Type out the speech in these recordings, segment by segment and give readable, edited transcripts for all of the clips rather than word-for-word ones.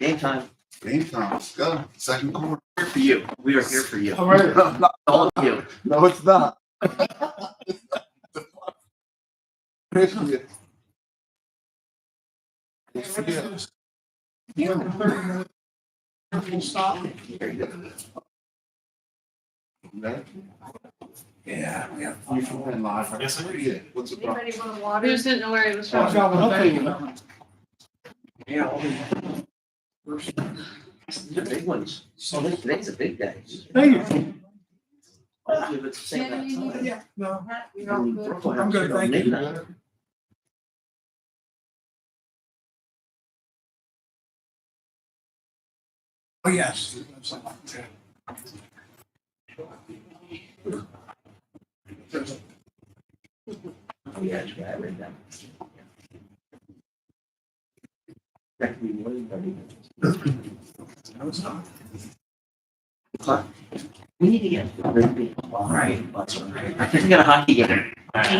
Game time. Game time. Let's go. Second quarter. Here for you. We are here for you. All right. All of you. No, it's not. Yeah, we have 3-4 in live. Yes, sir. Yeah. What's the problem? Anybody want water? Just didn't know where he was Oh, from. okay. These are big ones. So today's a big day. Thank you. Hopefully it's the same outside. Yeah, no. You're all good. Brooklyn I'm good, has thank you. midnight. Oh, yes. Yeah, it's right, I read that. That could be more than 30 minutes. We need to get. All right. That's all right. I think we got a hockey game. Let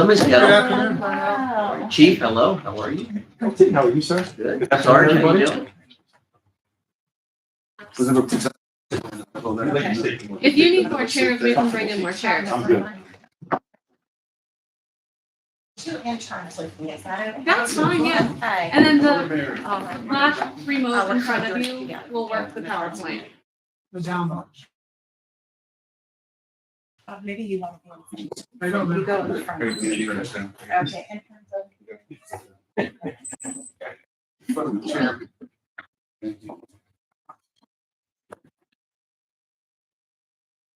me see. Good afternoon. Wow. Chief, hello. How are you? How are you, sir? Good. Sergeant, how you doing? Was it a? If you need more chairs, we can bring in more chairs. I'm good. Two interns with me, is that okay? That's fine, yeah. Okay. And then the black remote in front of you will work the PowerPoint. The download. Maybe you want to. I don't know. You go in the front. Okay, in terms of.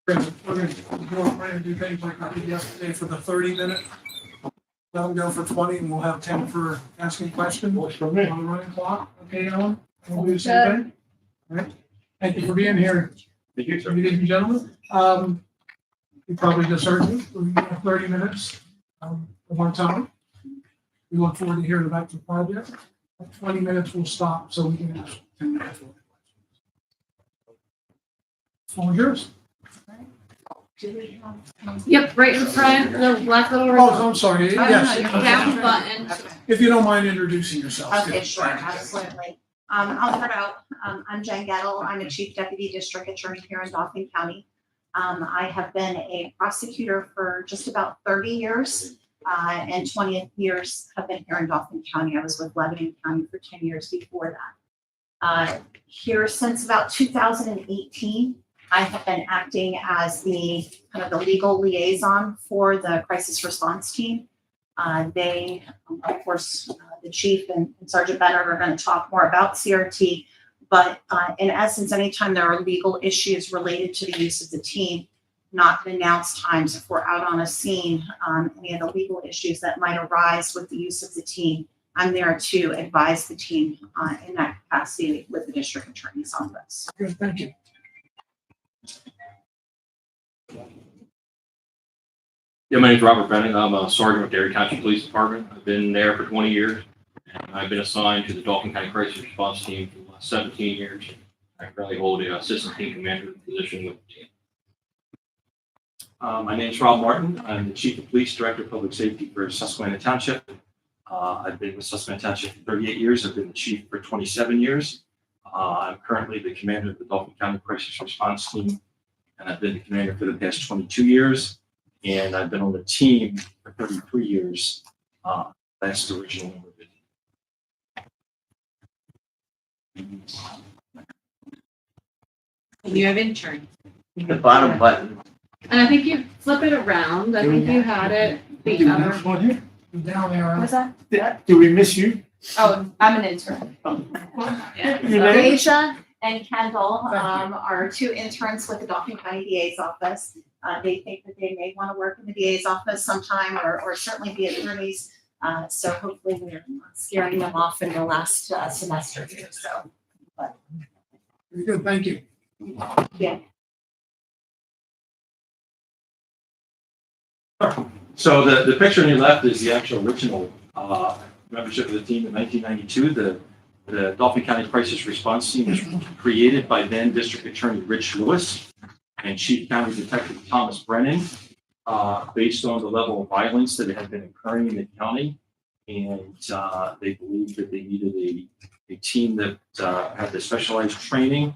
We're gonna do things like I did yesterday for the 30-minute. Let them go for 20 and we'll have 10 for asking questions on the running clock. Okay, Ellen? We'll do the same thing. All right. Thank you for being here. Thank you, Ladies and gentlemen, you probably just heard me. We have 30 minutes of our time. We look forward to hearing about the project. At 20 minutes, we'll stop so we can ask 10 minutes. All yours. Yep, right in front, the black little Oh, remote. I'm sorry. Oh, no, Yes. your down button. If you don't mind introducing yourself. Okay, sure, absolutely. I'll start out. I'm Jen Gettle. I'm a Chief Deputy District Attorney here in Dauphin County. I have been a prosecutor for just about 30 years, and 20 years have been here in Dauphin County. I was with Lebanon County for 10 years before that. Here since about 2018, I have been acting as the kind of the legal liaison for the crisis response team. They, of course, the chief and Sergeant Bennett are going to talk more about CRT, but in essence, anytime there are legal issues related to the use of the team, not announced times if we're out on a scene, any of the legal issues that might arise with the use of the team, I'm there to advise the team in that capacity with the district attorney's office. Good, thank you. Yeah, my name's Robert Bennett. I'm a sergeant with Dairy County Police Department. I've been there for 20 years, and I've been assigned to the Dauphin County Crisis Response Team for the last 17 years. I currently hold a assistant team commander position with the team. My name's Rob Martin. I'm the Chief of Police Director of Public Safety for Susquehanna Township. I've been with Susquehanna Township for 38 years. I've been the chief for 27 years. I'm currently the commander of the Dauphin County Crisis Response Team, and I've been the commander for the past 22 years. And I've been on the team for 33 years. That's the original number of it. You have insurance. The bottom button. And I think you flip it around. I think you had it the other. One here. Down there. What's that? Do we miss you? Oh, I'm an intern. Yeah. Your name? Deja and Kendall are two interns with the Dauphin County DA's office. They think that they may want to work in the DA's office sometime or certainly be attorneys. So hopefully we're not scaring them off in the last semester here, so. Very good, thank you. Yeah. So the picture on your left is the actual original membership of the team in 1992. The Dauphin County Crisis Response Team was created by then District Attorney Rich Lewis and Chief County Detective Thomas Brennan. based on the level of violence that had been occurring in the county. And they believed that they needed a team that had the specialized training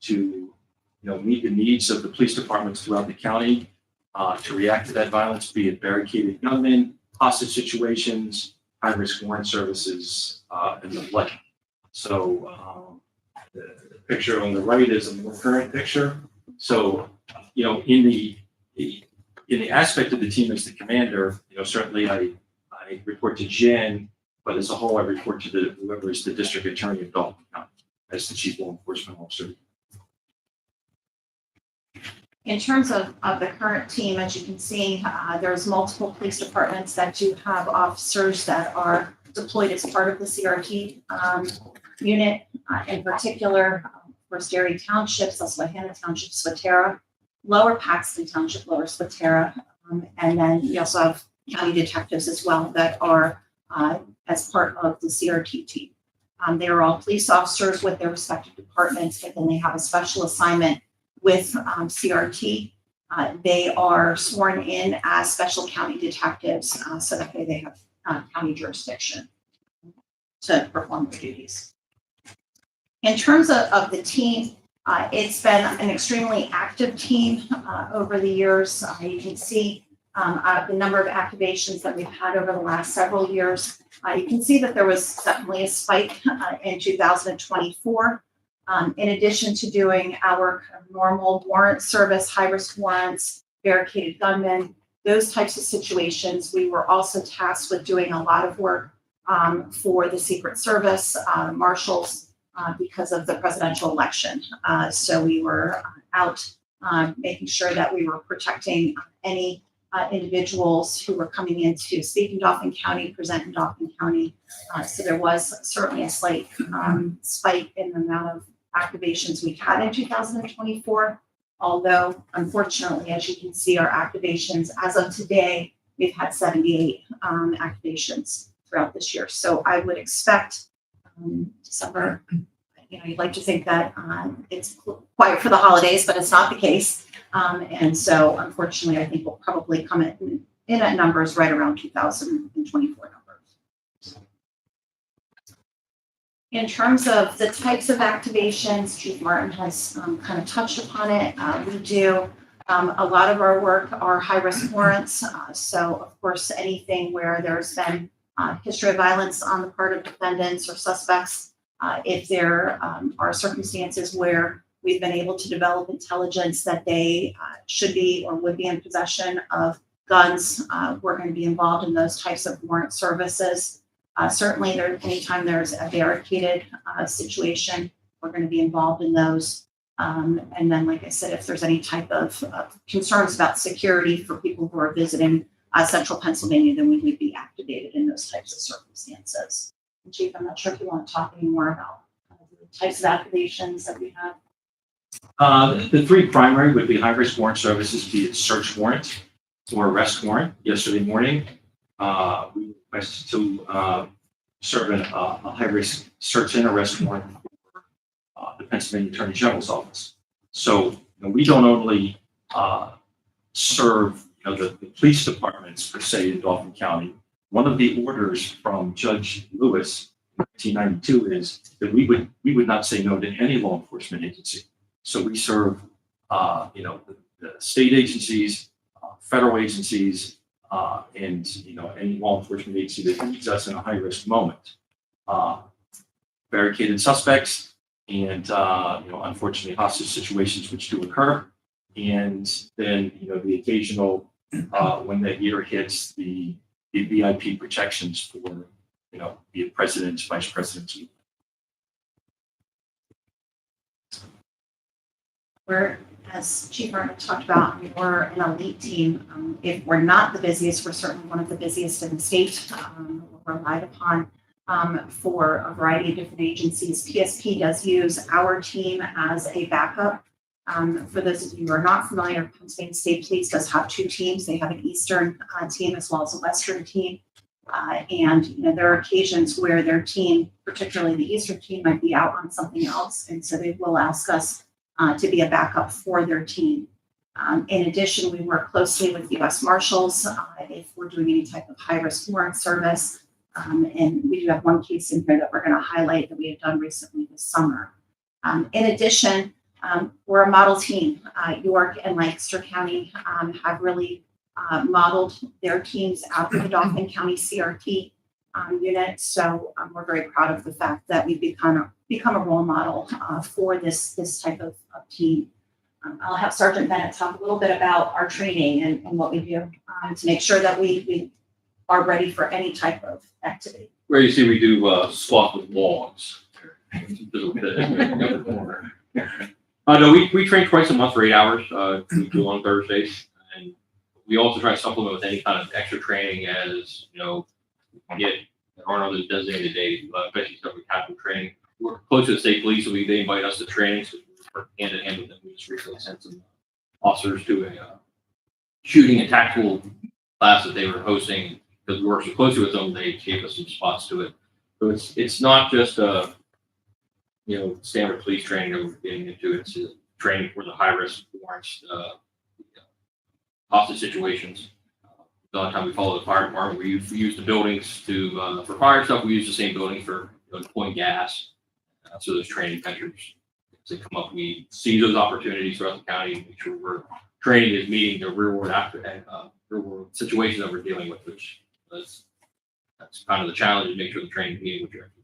to meet the needs of the police departments throughout the county to react to that violence, be it barricaded gunmen, hostage situations, high-risk warrant services, and the like. So the picture on the right is a more current picture. So, in the aspect of the team as the commander, certainly I report to Jen, but as a whole, I report to whoever is the district attorney of Dauphin County as the chief law enforcement officer. In terms of the current team, as you can see, there's multiple police departments that do have officers that are deployed as part of the CRT unit. In particular, First Erie Township, Susquehanna Township, Swatara, Lower Paxton Township, Lower Swatara, and then you also have county detectives as well that are as part of the CRT team. They are all police officers with their respective departments, but then they have a special assignment with CRT. They are sworn in as special county detectives, so that way they have county jurisdiction to perform their duties. In terms of the team, it's been an extremely active team over the years. You can see the number of activations that we've had over the last several years. You can see that there was definitely a spike in 2024. In addition to doing our kind of normal warrant service, high-risk warrants, barricaded gunmen, those types of situations, we were also tasked with doing a lot of work for the Secret Service, marshals, because of the presidential election. So we were out making sure that we were protecting any individuals who were coming in to speak in Dauphin County, present in Dauphin County. So there was certainly a slight spike in the amount of activations we had in 2024. Although, unfortunately, as you can see, our activations as of today, we've had 78 activations throughout this year. So I would expect December, you'd like to think that it's quiet for the holidays, but it's not the case. And so, unfortunately, I think we'll probably come in at numbers right around 2024 numbers. In terms of the types of activations, Chief Martin has kind of touched upon it. We do a lot of our work are high-risk warrants. So, of course, anything where there's been history of violence on the part of defendants or suspects, if there are circumstances where we've been able to develop intelligence that they should be or would be in possession of guns, we're going to be involved in those types of warrant services. Certainly, anytime there's a barricaded situation, we're going to be involved in those. And then, like I said, if there's any type of concerns about security for people who are visiting central Pennsylvania, then we would be activated in those types of circumstances. And Chief, I'm not sure if you want to talk any more about the types of activations that we have. The three primary would be high-risk warrant services, be it search warrant or arrest warrant. Yesterday morning, we requested to serve a high-risk search and arrest warrant for the Pennsylvania Attorney General's office. So we don't only serve the police departments per se in Dauphin County. One of the orders from Judge Lewis in 1992 is that we would not say no to any law enforcement agency. So we serve the state agencies, federal agencies, and any law enforcement agency that needs us in a high-risk moment. Barricaded suspects and unfortunately hostage situations which do occur, and then the occasional when that year hits the VIP protections for be it presidents, vice presidents. We're, as Chief Martin talked about, we're an elite team. If we're not the busiest, we're certainly one of the busiest in the state. We're relied upon for a variety of different agencies. PSP does use our team as a backup. For those of you who are not familiar, Pennsylvania State Police does have two teams. They have an Eastern team as well as a Western team. And there are occasions where their team, particularly the Eastern team, might be out on something else. And so they will ask us to be a backup for their team. In addition, we work closely with U.S. Marshals if we're doing any type of high-risk warrant service. And we do have one case in here that we're going to highlight that we have done recently this summer. In addition, we're a model team. York and Lancaster County have really modeled their teams after the Dauphin County CRT unit. So we're very proud of the fact that we've become a role model for this type of team. I'll have Sergeant Bennett talk a little bit about our training and what we do to make sure that we are ready for any type of activity. Where you see we do squat with logs. No, we train twice a month for 8 hours. We do on Thursdays, and we also try to supplement with any kind of extra training as get there aren't other designated days, especially stuff with capital training. We're close to the state police, so they invite us to training, so we work hand in hand with them. We just recently sent some officers to a shooting and tactical class that they were hosting because we work so closely with them. They gave us some spots to it, so it's not just standard police training that we're getting into. It's training for the high risk warrants, hostage situations. A lot of time we follow the fire department. We use the buildings to for fire stuff. We use the same building for deploying gas. So those training measures, as they come up, we see those opportunities throughout the county. Make sure we're training is meeting the real world situation that we're dealing with, which that's kind of the challenge. To make sure the training is meeting what you're actually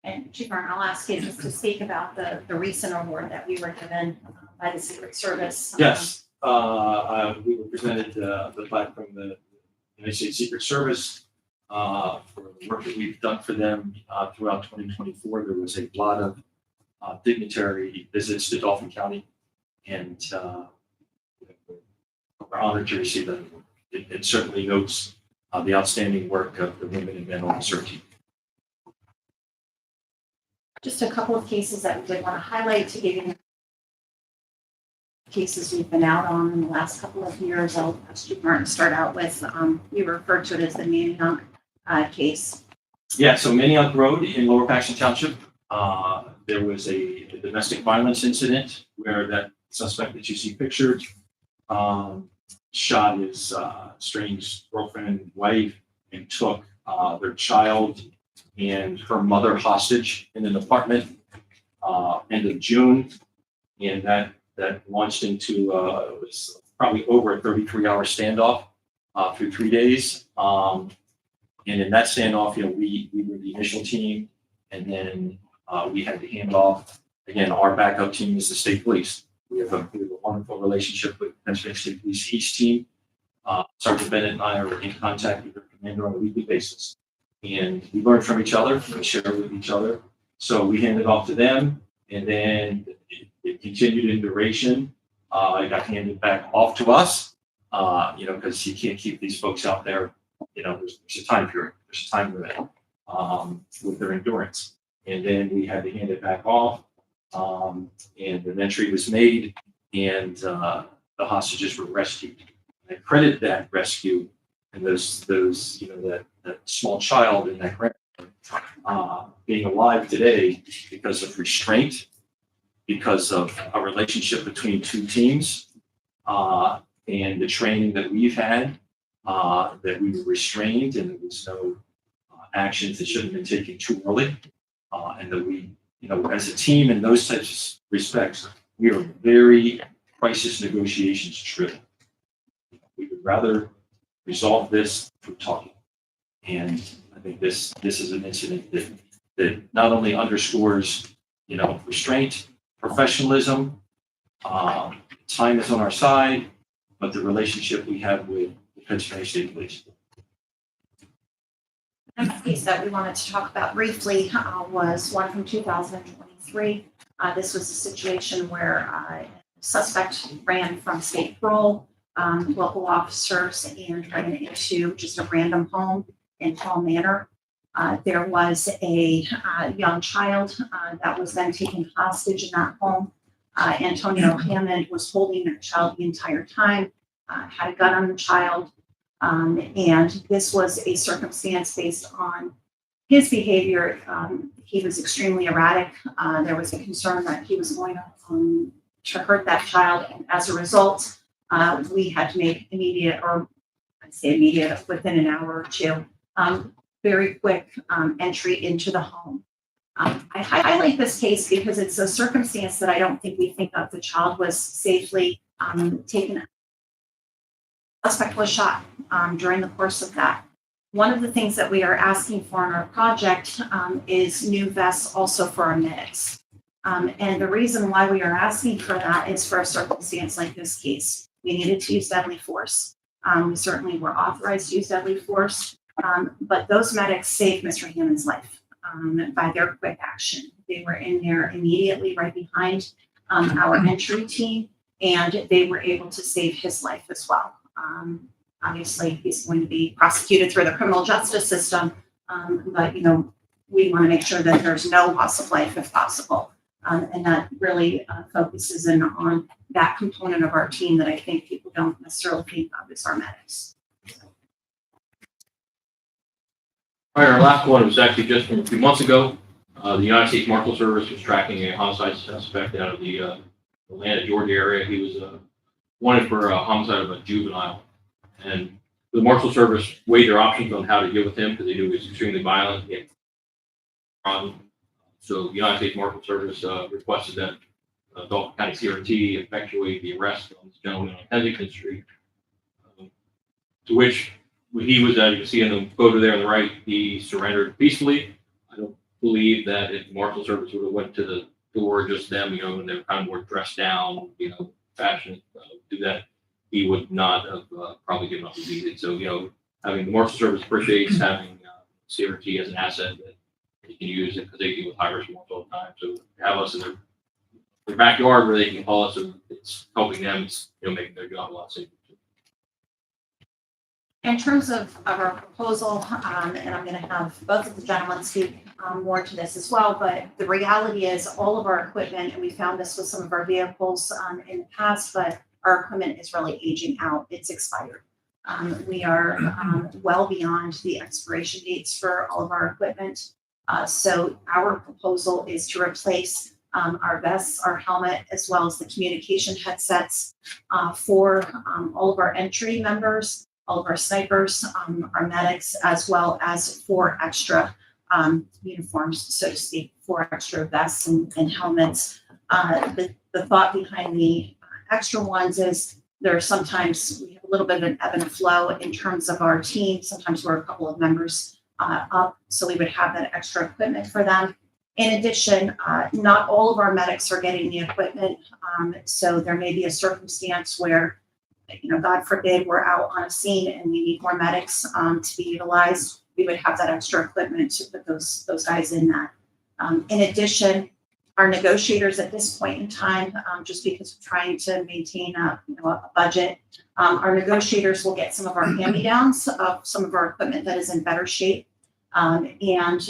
doing. And Chief Martin, I'll ask you just to speak about the recent award that we were given by the Secret Service. Yes, we were presented the plaque from the United States Secret Service for the work that we've done for them throughout 2024. There was a lot of dignitary visits to Dauphin County, and we're honored to receive that award. It certainly notes the outstanding work of the women and men on the CERT team. Just a couple of cases that we did want to highlight to give you cases we've been out on in the last couple of years. I'll ask Chief Martin to start out with. We refer to it as the Manioc case. Yeah, so Manioc Road in Lower Paxton Township, there was a domestic violence incident where that suspect that you see pictured shot his estranged girlfriend, wife, and took their child and her mother hostage in an apartment end of June. And that launched into it was probably over a 33-hour standoff through 3 days. And in that standoff, we were the initial team, and then we had to hand off. Again, our backup team is the state police. We have a wonderful relationship with Pennsylvania State Police East team. Sergeant Bennett and I are in contact with their commander on a weekly basis. And we learn from each other, we share with each other. So we handed off to them, and then it continued in duration. It got handed back off to us, because you can't keep these folks out there. There's a time period, there's a time limit with their endurance. And then we had to hand it back off, and an entry was made, and the hostages were rescued. I credit that rescue and those that small child and that grandmother being alive today because of restraint, because of a relationship between two teams, and the training that we've had, that we were restrained and there was no actions that should have been taken too early, and that we, as a team in those types of respects, we are very crisis negotiations driven. We would rather resolve this through talking. And I think this is an incident that not only underscores, restraint, professionalism, time is on our side, but the relationship we have with the Pennsylvania State Police. The next case that we wanted to talk about briefly was one from 2023. This was a situation where a suspect ran from state parole, local officers, and ran into just a random home in Hall Manor. There was a young child that was then taken hostage in that home. Antonio Hammond was holding that child the entire time, had a gun on the child, and this was a circumstance based on his behavior. He was extremely erratic. There was a concern that he was going to to hurt that child. And as a result, we had to make immediate, or I'd say immediate, within an hour or two, very quick entry into the home. I highlight this case because it's a circumstance that I don't think we think of. The child was safely taken. Suspect was shot during the course of that. One of the things that we are asking for in our project is new vests also for our medics. And the reason why we are asking for that is for a circumstance like this case. We needed to use deadly force. We certainly were authorized to use deadly force, but those medics saved Mr. Hammond's life by their quick action. They were in there immediately right behind our entry team, and they were able to save his life as well. Obviously, he's going to be prosecuted through the criminal justice system, but we want to make sure that there's no loss of life if possible, and that really focuses in on that component of our team that I think people don't necessarily think of as our medics. All right, our last one was actually just from a few months ago. The United States Marshal Service was tracking a homicide suspect out of the Atlanta, Georgia area. He was wanted for a homicide of a juvenile. And the Marshal Service weighed their options on how to deal with him because they knew he was extremely violent. He had so the United States Marshal Service requested that Dauphin County CRT effectuate the arrest of this gentleman on Kensington Street. To which, when he was, you can see in the photo there on the right, he surrendered peacefully. I don't believe that if the Marshal Service would have went to the door, just them, and they were kind of more dressed down, fashion, do that, he would not have probably given up the lead. So, having the Marshal Service appreciates having CRT as an asset that they can use it because they deal with high risk warrants all the time. So have us in their backyard where they can call us, and it's helping them, it's making their job a lot safer. In terms of our proposal, and I'm going to have both of the gentlemen speak more to this as well, but the reality is all of our equipment, and we found this with some of our vehicles in the past, but our equipment is really aging out. It's expired. We are well beyond the expiration dates for all of our equipment. So our proposal is to replace our vests, our helmet, as well as the communication headsets for all of our entry members, all of our snipers, our medics, as well as 4 extra uniforms, so to speak, 4 extra vests and helmets. The thought behind the extra ones is there are sometimes we have a little bit of an ebb and flow in terms of our team. Sometimes we're a couple of members up, so we would have that extra equipment for them. In addition, not all of our medics are getting the equipment, so there may be a circumstance where, God forbid, we're out on a scene and we need more medics to be utilized. We would have that extra equipment to put those guys in that. In addition, our negotiators at this point in time, just because we're trying to maintain a budget, our negotiators will get some of our hand-me-downs of some of our equipment that is in better shape. And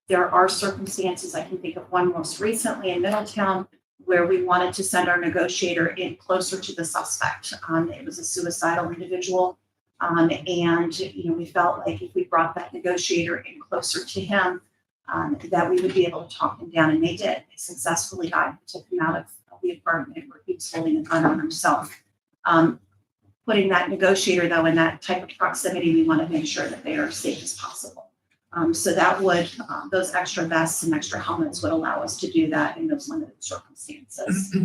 there are circumstances, I can think of one most recently in Middletown, where we wanted to send our negotiator in closer to the suspect. It was a suicidal individual. And we felt like if we brought that negotiator in closer to him, that we would be able to talk him down, and they did. They successfully took him out of the apartment where he was holding a gun on himself. Putting that negotiator, though, in that type of proximity, we want to make sure that they are as safe as possible. So that would, those extra vests and extra helmets would allow us to do that in those limited circumstances.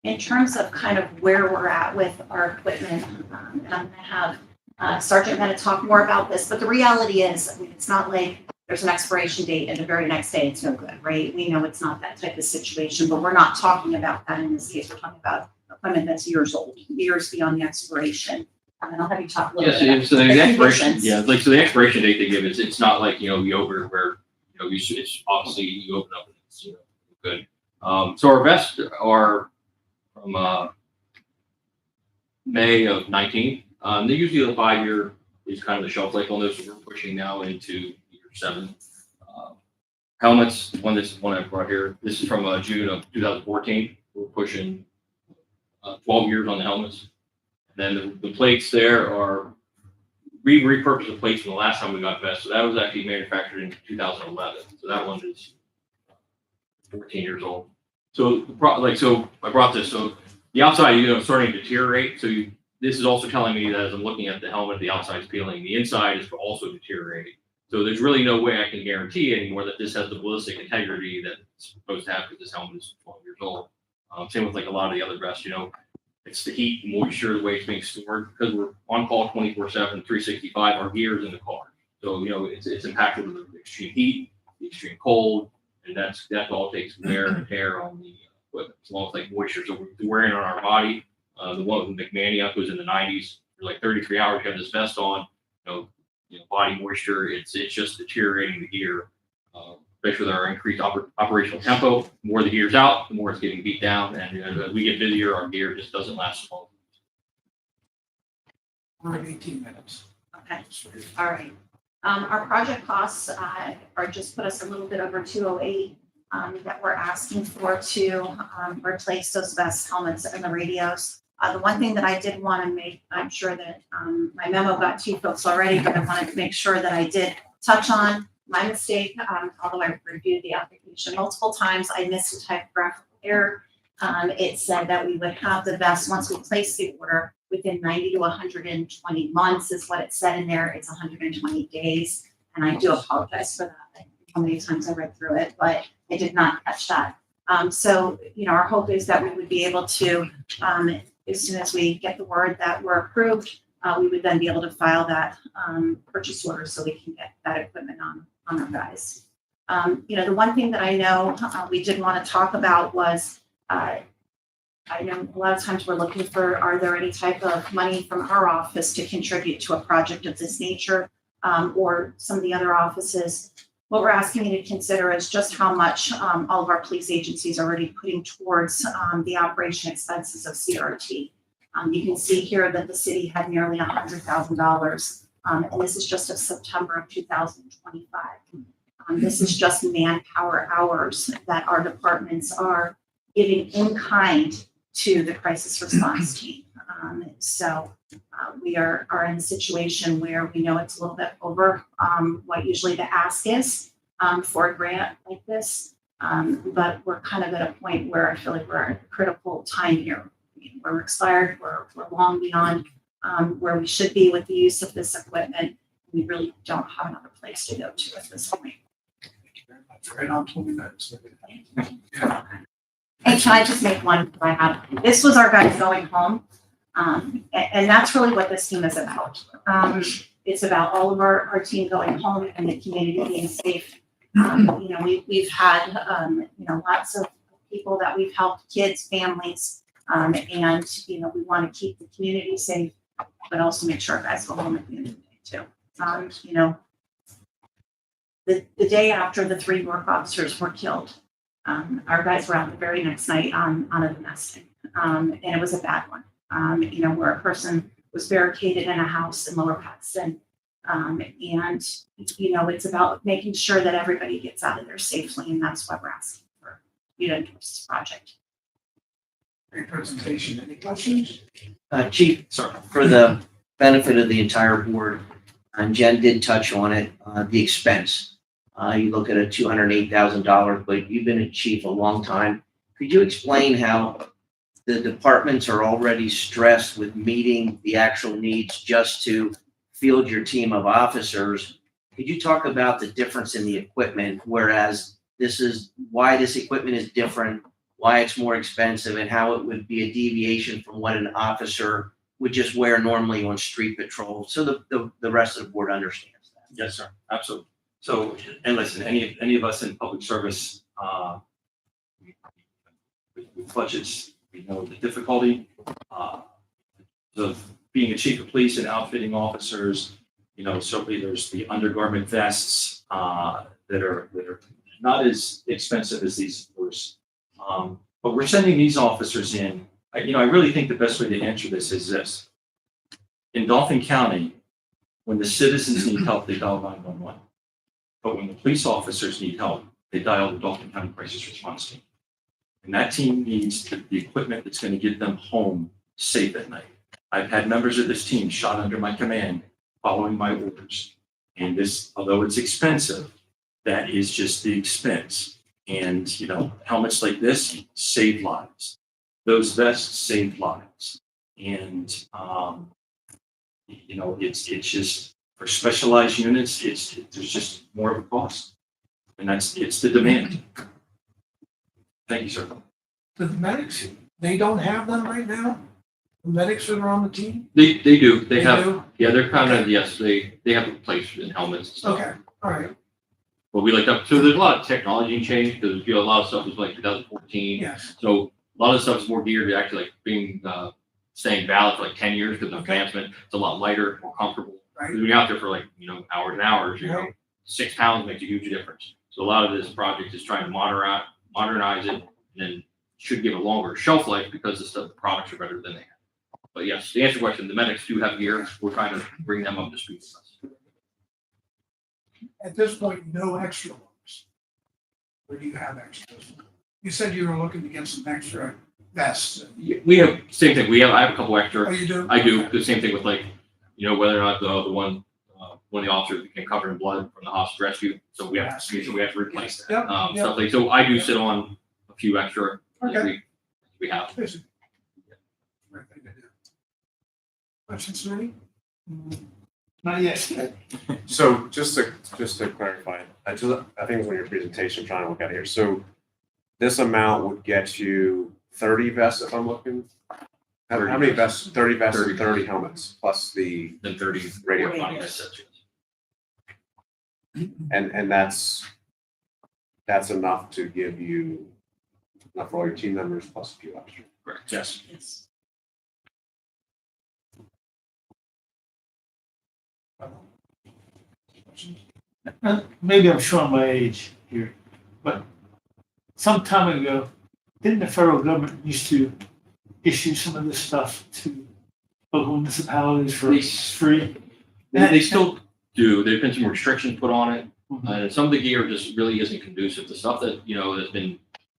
In terms of kind of where we're at with our equipment, and I'm going to have Sergeant Bennett talk more about this, but the reality is, it's not like there's an expiration date and the very next day it's no good, right? We know it's not that type of situation, but we're not talking about that in this case. We're talking about equipment that's years old, years beyond the expiration. And I'll have you talk a little bit about so the expiration, conditions. so the expiration date they give is, it's not like, you open where, it's obviously you open up and it's, good. So our vests are from May of 19. They usually a 5-year is kind of the shelf life on those. So we're pushing now into year 7. Helmets, one I brought here. This is from June of 2014. We're pushing 12 years on the helmets. And then the plates there are, we repurposed the plates from the last time we got vests. So that was actually manufactured in 2011. So that one is 14 years old. So, so I brought this, so the outside, starting to deteriorate. So this is also telling me that as I'm looking at the helmet, the outside's peeling, the inside is also deteriorating. So there's really no way I can guarantee anymore that this has the ballistic integrity that it's supposed to have because this helmet is 12 years old. Same with like a lot of the other vests, it's the heat, moisture, the way it's being stored, because we're on call 24/7, 365, our gear is in the car. So, it's impacted with the extreme heat, the extreme cold, and that all takes wear and tear on the equipment, as well as like moisture. So we're wearing on our body. The one with McManny was in the 90s, for like 33 hours, you have this vest on, body moisture, it's just deteriorating the gear. Especially with our increased operational tempo, the more the gear's out, the more it's getting beat down, and as we get busier, our gear just doesn't last long. We're at 18 minutes. Okay, all right. Our project costs are just put us a little bit over 208 that we're asking for to replace those vest, helmets, and the radios. The one thing that I did want to make, I'm sure that my memo got to you folks already, but I wanted to make sure that I did touch on my mistake, although I reviewed the application multiple times, I missed a typographical error. It said that we would have the vest once we place the order within 90 to 120 months is what it said in there. It's 120 days. And I do apologize for that. I don't know how many times I read through it, but I did not catch that. So, our hope is that we would be able to, as soon as we get the word that we're approved, we would then be able to file that purchase order so we can get that equipment on our guys. The one thing that I know we did want to talk about was, I know a lot of times we're looking for, are there any type of money from our office to contribute to a project of this nature, or some of the other offices? What we're asking you to consider is just how much all of our police agencies are already putting towards the operation expenses of CRT. You can see here that the city had nearly $100,000, and this is just of September of 2025. This is just manpower hours that our departments are giving in kind to the crisis response team. So we are in a situation where we know it's a little bit over what usually the ask is for a grant like this, but we're kind of at a point where I feel like we're at a critical time here. We're expired, we're long beyond where we should be with the use of this equipment. We really don't have another place to go to at this point. Thank you very much. Right on 20 minutes. And can I just make one? This was our guys going home. And that's really what this team is about. It's about all of our team going home and the community being safe. We've had, lots of people that we've helped, kids, families, and, we want to keep the community safe, but also make sure our guys go home at the end of the day too. The day after the 3 work officers were killed, our guys were out the very next night on a domestic, and it was a bad one. Where a person was barricaded in a house in Lower Paxton. It's about making sure that everybody gets out of there safely, and that's why we're asking for you to endorse this project. Great presentation. Any questions? Chief, for the benefit of the entire board, and Jen did touch on it, the expense. You look at a $208,000, but you've been a chief a long time. Could you explain how the departments are already stressed with meeting the actual needs just to field your team of officers? Could you talk about the difference in the equipment, whereas this is why this equipment is different, why it's more expensive, and how it would be a deviation from what an officer would just wear normally on street patrol, so the rest of the board understands that? Yes, sir. Absolutely. So, and listen, any of us in public service, with budgets, we know the difficulty of being a chief of police and outfitting officers. Certainly there's the undergarment vests that are not as expensive as these, of course. But we're sending these officers in. I really think the best way to answer this is this. In Dauphin County, when the citizens need help, they dial 911. But when the police officers need help, they dial the Dauphin County Crisis Response Team. And that team needs the equipment that's going to get them home safe at night. I've had members of this team shot under my command, following my orders. And this, although it's expensive, that is just the expense. And, you know, helmets like this save lives. Those vests save lives. And, you know, it's just for specialized units, there's just more of a cost. And it's the demand. Thank you, sir. The medics, they don't have them right now? The medics that are on the team? They do, they have, do? yeah, they're kind of, yes, they have a place in helmets and stuff. Okay, all right, But we like that, so there's a lot of technology change, because, you know, a lot of stuff was like 2014. yes. So a lot of stuff is more geared to actually like being, staying valid for like 10 years because of Okay. advancement. It's a lot lighter, more comfortable. Right. Because when you're out there for like, you know, hours and hours, you know, Right. 6 pounds makes a huge difference. So a lot of this project is trying to modernize it, and then should give a longer shelf life because the products are better than they have. But yes, to answer your question, the medics do have gear. We're trying to bring them up to speed. At this point, no extra ones. Or do you have extras? You said you were looking to get some extra vests. We have, same thing, I have a couple extra. Oh, you do? I do the same thing with like, you know, whether or not the one of the officers became covered in blood from the hostage rescue, so we have to replace that. Yep, yep. Stuff like, so I do sit on a few extra that Okay. we have. Listen. Right thing to do. Questions, Vinnie? Not yet. So just to clarify, I think it was on your presentation, trying to look at here. So this amount would get you 30 vests if I'm looking. How many vests? 30 vests and 30 helmets plus the Then 30 radio body bodies. headsets. And that's enough to give you enough for all your team members plus a few extra. Correct. Yes. Yes. Maybe I'm showing my age here, but some time ago, didn't the federal government used to issue some of this stuff to local municipalities for They- free? They still do. There's been some restrictions put on it. Mhm. And some of the gear just really isn't conducive. The stuff that, you know, has been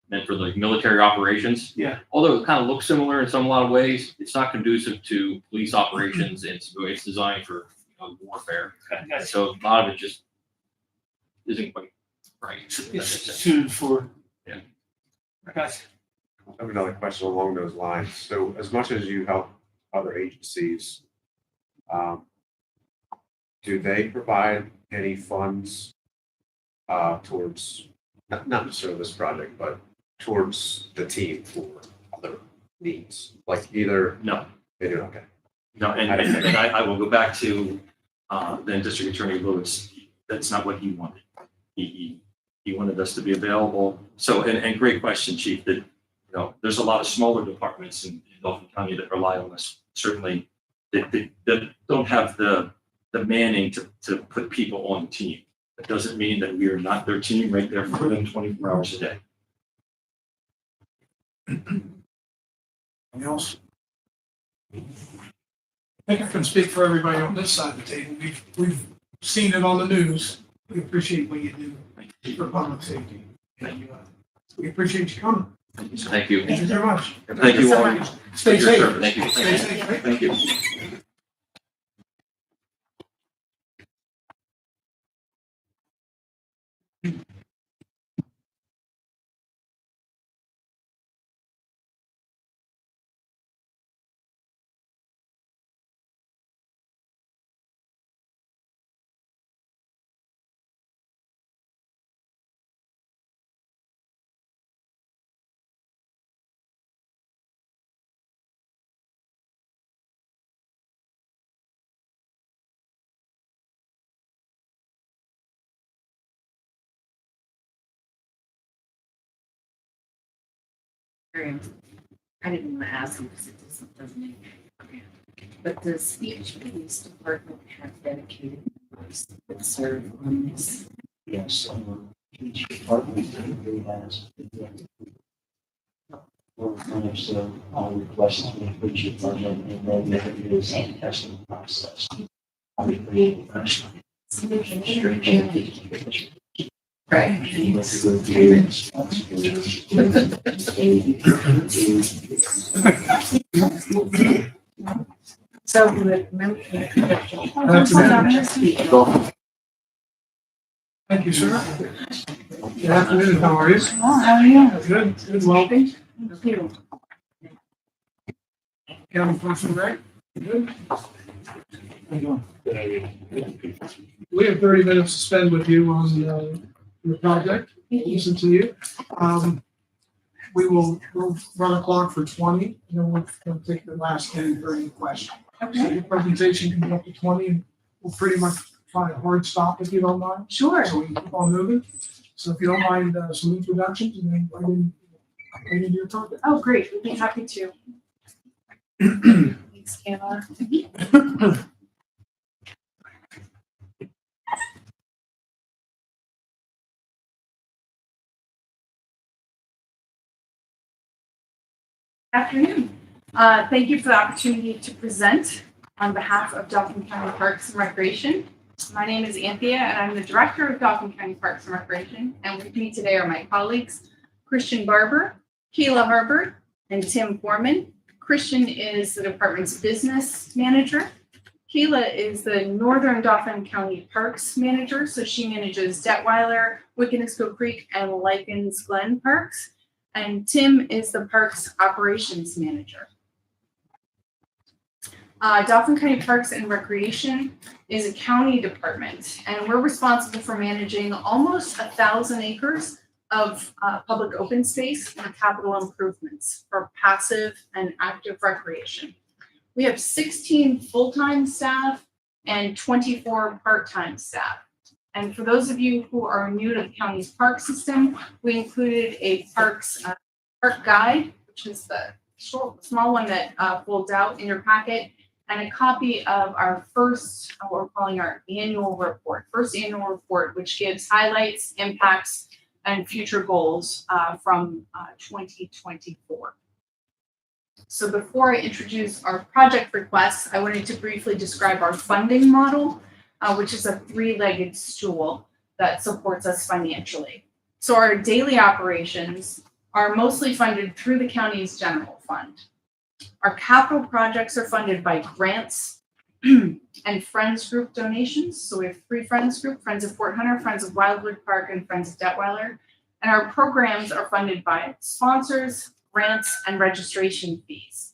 meant for like military operations. Yeah. Although it kind of looks similar in some a lot of ways, it's not conducive to police operations. It's designed for, you know, warfare. And so a lot of it just isn't quite right. if that makes It's sense. suited for. Yeah. Gotcha. I have another question along those lines. So as much as you help other agencies, do they provide any funds towards, not necessarily this project, but towards the team for other needs? Like either, No, they do, okay. no, and I will go back to then District Attorney Lewis. That's not what he wanted. He wanted us to be available. So, and great question, Chief, that, you know, there's a lot of smaller departments in Dauphin County that rely on us. Certainly, that don't have the manning to put people on the team. That doesn't mean that we are not their team right there for them 24 hours a day. Anything else? I think I can speak for everybody on this side of the table. We've seen it on the news. We appreciate what you do for public safety. And, we appreciate you coming. Thank you. Thank you very much. Thank you all. Stay Your safe. service. Thank you. Stay safe. Thank you. I didn't want to ask him because it doesn't make sense. But does each police department have dedicated members that serve on this? Yes, each department really has. So all requests from each department, and then there is a testing process. Obviously, Right. So remember. Thank you, sir. Good afternoon, how are you? How are you? Good, good, welcome. Thank you. County Person Greg? Good. How you doing? We have 30 minutes to spend with you on your project. We'll listen to you. We'll run a clock for 20, and then we'll take the last 10 for any question. So your presentation can be up to 20, and we'll pretty much find a hard stop if you don't mind. Sure. So we can keep on moving. So if you don't mind, some introductions, and then I can do your topic. Oh, great. We'd be happy to. Thanks, Kayla. Afternoon. Thank you for the opportunity to present on behalf of Dauphin County Parks and Recreation. My name is Anthea, and I'm the Director of Dauphin County Parks and Recreation. And with me today are my colleagues, Christian Barber, Kayla Harbert, and Tim Foreman. Christian is the department's business manager. Kayla is the Northern Dauphin County Parks manager, so she manages Detweiler, Wickenisco Creek, and Likens Glen parks. And Tim is the parks operations manager. Dauphin County Parks and Recreation is a county department, and we're responsible for managing almost 1,000 acres of public open space and capital improvements for passive and active recreation. We have 16 full-time staff and 24 part-time staff. And for those of you who are new to the county's park system, we included a park guide, which is the small one that folds out in your packet, and a copy of our first, what we're calling our annual report, which gives highlights, impacts, and future goals from 2024. So before I introduce our project requests, I wanted to briefly describe our funding model, which is a three-legged stool that supports us financially. So our daily operations are mostly funded through the county's general fund. Our capital projects are funded by grants and Friends Group donations. So we have 3 Friends Group, Friends of Fort Hunter, Friends of Wildwood Park, and Friends of Detweiler. And our programs are funded by sponsors, grants, and registration fees.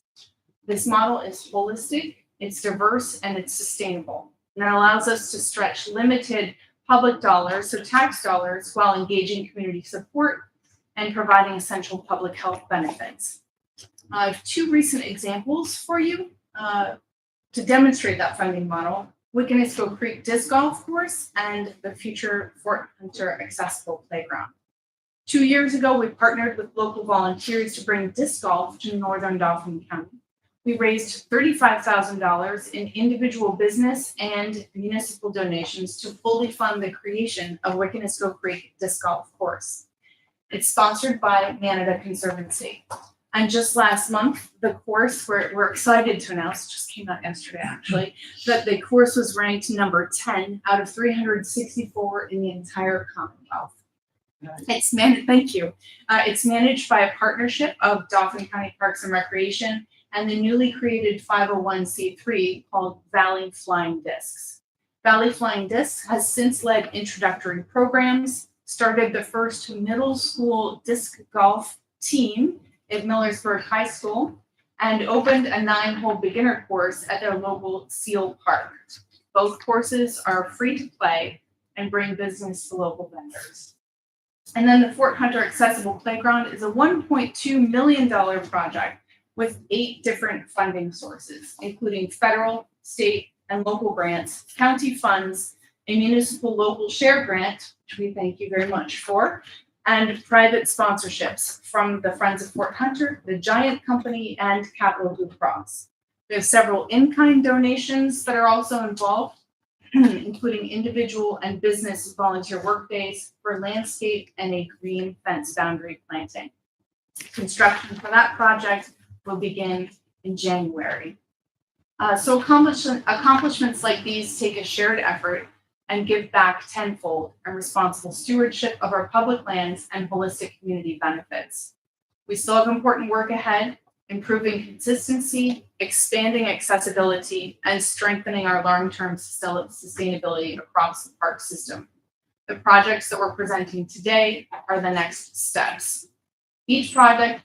This model is holistic, it's diverse, and it's sustainable. And it allows us to stretch limited public dollars, so tax dollars, while engaging community support and providing essential public health benefits. I have 2 recent examples for you to demonstrate that funding model: Wickenisco Creek Disc Golf Course and the future Fort Hunter Accessible Playground. 2 years ago, we partnered with local volunteers to bring disc golf to Northern Dauphin County. We raised $35,000 in individual business and municipal donations to fully fund the creation of Wickenisco Creek Disc Golf Course. It's sponsored by Manada Conservancy. And just last month, the course, we're excited to announce, just came out yesterday actually, that the course was ranked number 10 out of 364 in the entire Commonwealth. It's thank you. It's managed by a partnership of Dauphin County Parks and Recreation and the newly created 501c3 called Valley Flying Discs. Valley Flying Discs has since led introductory programs, started the first middle school disc golf team at Millersburg High School, and opened a 9-hole beginner course at their local Seal Park. Both courses are free to play and bring business to local vendors. And then the Fort Hunter Accessible Playground is a $1.2 million project with 8 different funding sources, including federal, state, and local grants, county funds, a municipal local share grant, which we thank you very much for, and private sponsorships from the Friends of Fort Hunter, the Giant Company, and Capital Blue Cross. We have several in-kind donations that are also involved, including individual and business volunteer workdays for landscape and a green fence boundary planting. Construction for that project will begin in January. So accomplishments like these take a shared effort and give back tenfold and responsible stewardship of our public lands and holistic community benefits. We still have important work ahead, improving consistency, expanding accessibility, and strengthening our long-term sustainability across the park system. The projects that we're presenting today are the next steps. Each project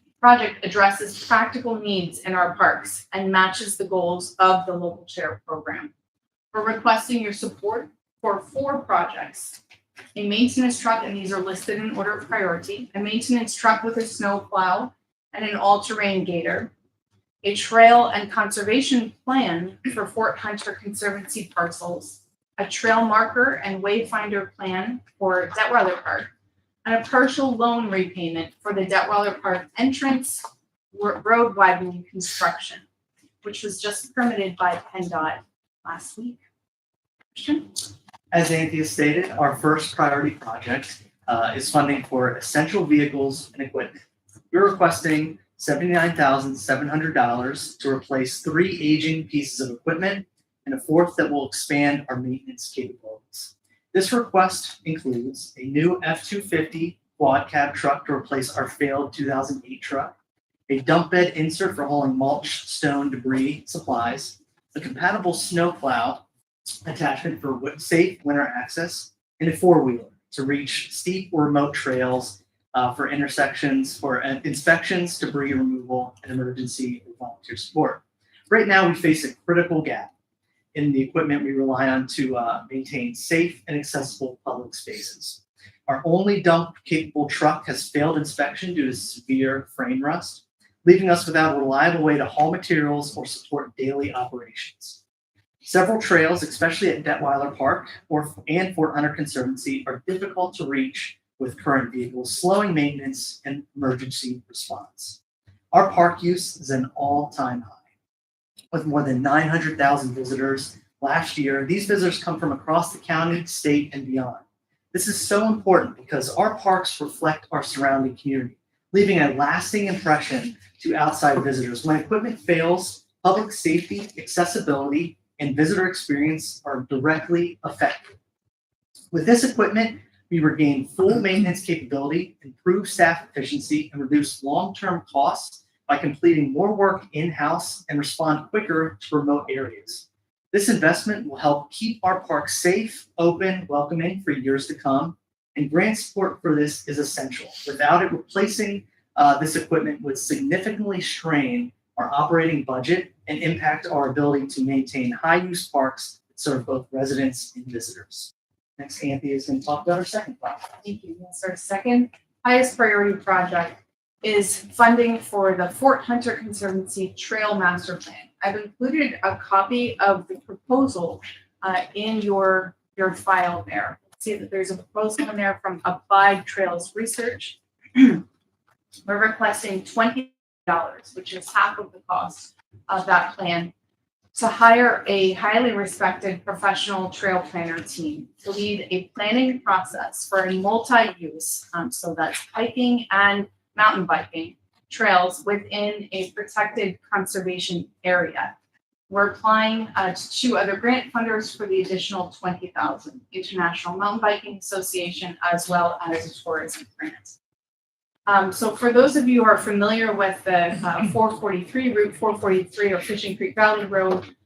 addresses practical needs in our parks and matches the goals of the local share program. We're requesting your support for 4 projects. A maintenance truck, and these are listed in order of priority, a maintenance truck with a snow plow and an all-terrain gator, a trail and conservation plan for Fort Hunter Conservancy parcels, a trail marker and wayfinder plan for Detweiler Park, and a partial loan repayment for the Detweiler Park entrance road widening construction, which was just permitted by PennDOT last week. Christian? As Anthea stated, our first priority project is funding for essential vehicles and equipment. We're requesting $79,700 to replace 3 aging pieces of equipment and a 4th that will expand our maintenance capabilities. This request includes a new F-250 quad cab truck to replace our failed 2008 truck, a dump bed insert for hauling mulch, stone, debris, supplies, a compatible snow plow attachment for safe winter access, and a 4-wheeler to reach steep or remote trails for intersections, for inspections, debris removal, and emergency or volunteer support. Right now, we face a critical gap in the equipment we rely on to maintain safe and accessible public spaces. Our only dump-capable truck has failed inspection due to severe frame rust, leaving us without a reliable way to haul materials or support daily operations. Several trails, especially at Detweiler Park and Fort Hunter Conservancy, are difficult to reach with current vehicles, slowing maintenance and emergency response. Our park use is an all-time high. With more than 900,000 visitors last year, these visitors come from across the county, state, and beyond. This is so important because our parks reflect our surrounding community, leaving a lasting impression to outside visitors. When equipment fails, public safety, accessibility, and visitor experience are directly affected. With this equipment, we regain full maintenance capability, improve staff efficiency, and reduce long-term costs by completing more work in-house and respond quicker to remote areas. This investment will help keep our parks safe, open, welcoming for years to come, and grant support for this is essential. Without it, replacing this equipment would significantly strain our operating budget and impact our ability to maintain high-use parks that serve both residents and visitors. Next, Anthea is going to talk about our second project. Thank you. Yes, our second highest priority project is funding for the Fort Hunter Conservancy Trail Master Plan. I've included a copy of the proposal in your file there. See that there's a proposal in there from Applied Trails Research. We're requesting $20, which is half of the cost of that plan, to hire a highly respected professional trail planner team to lead a planning process for a multi-use, so that's hiking and mountain biking trails within a protected conservation area. We're applying to 2 other grant funders for the additional $20,000, International Mountain Biking Association, as well as a tourism grant. So for those of you who are familiar with the 443, Route 443 or Fishing Creek Valley Road,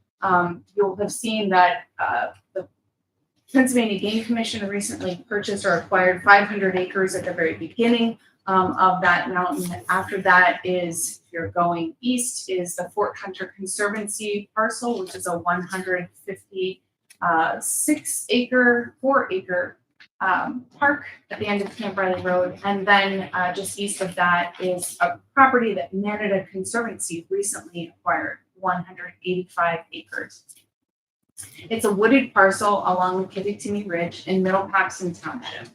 you'll have seen that the Pennsylvania Game Commission recently purchased or acquired 500 acres at the very beginning of that mountain. After that is, if you're going east, is the Fort Hunter Conservancy parcel, which is a 4-acre park at the end of Camp Riley Road. And then just east of that is a property that Manada Conservancy recently acquired, 185 acres. It's a wooded parcel along the Kittatinny Ridge in Middle Paxton Township.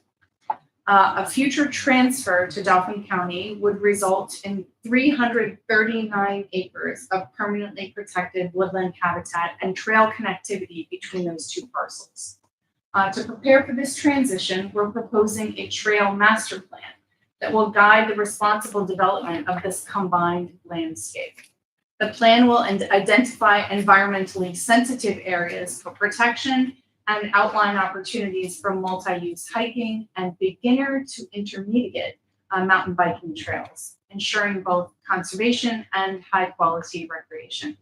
A future transfer to Dauphin County would result in 339 acres of permanently protected woodland habitat and trail connectivity between those 2 parcels. To prepare for this transition, we're proposing a trail master plan that will guide the responsible development of this combined landscape. The plan will identify environmentally sensitive areas for protection and outline opportunities for multi-use hiking and beginner to intermediate mountain biking trails, ensuring both conservation and high-quality recreation.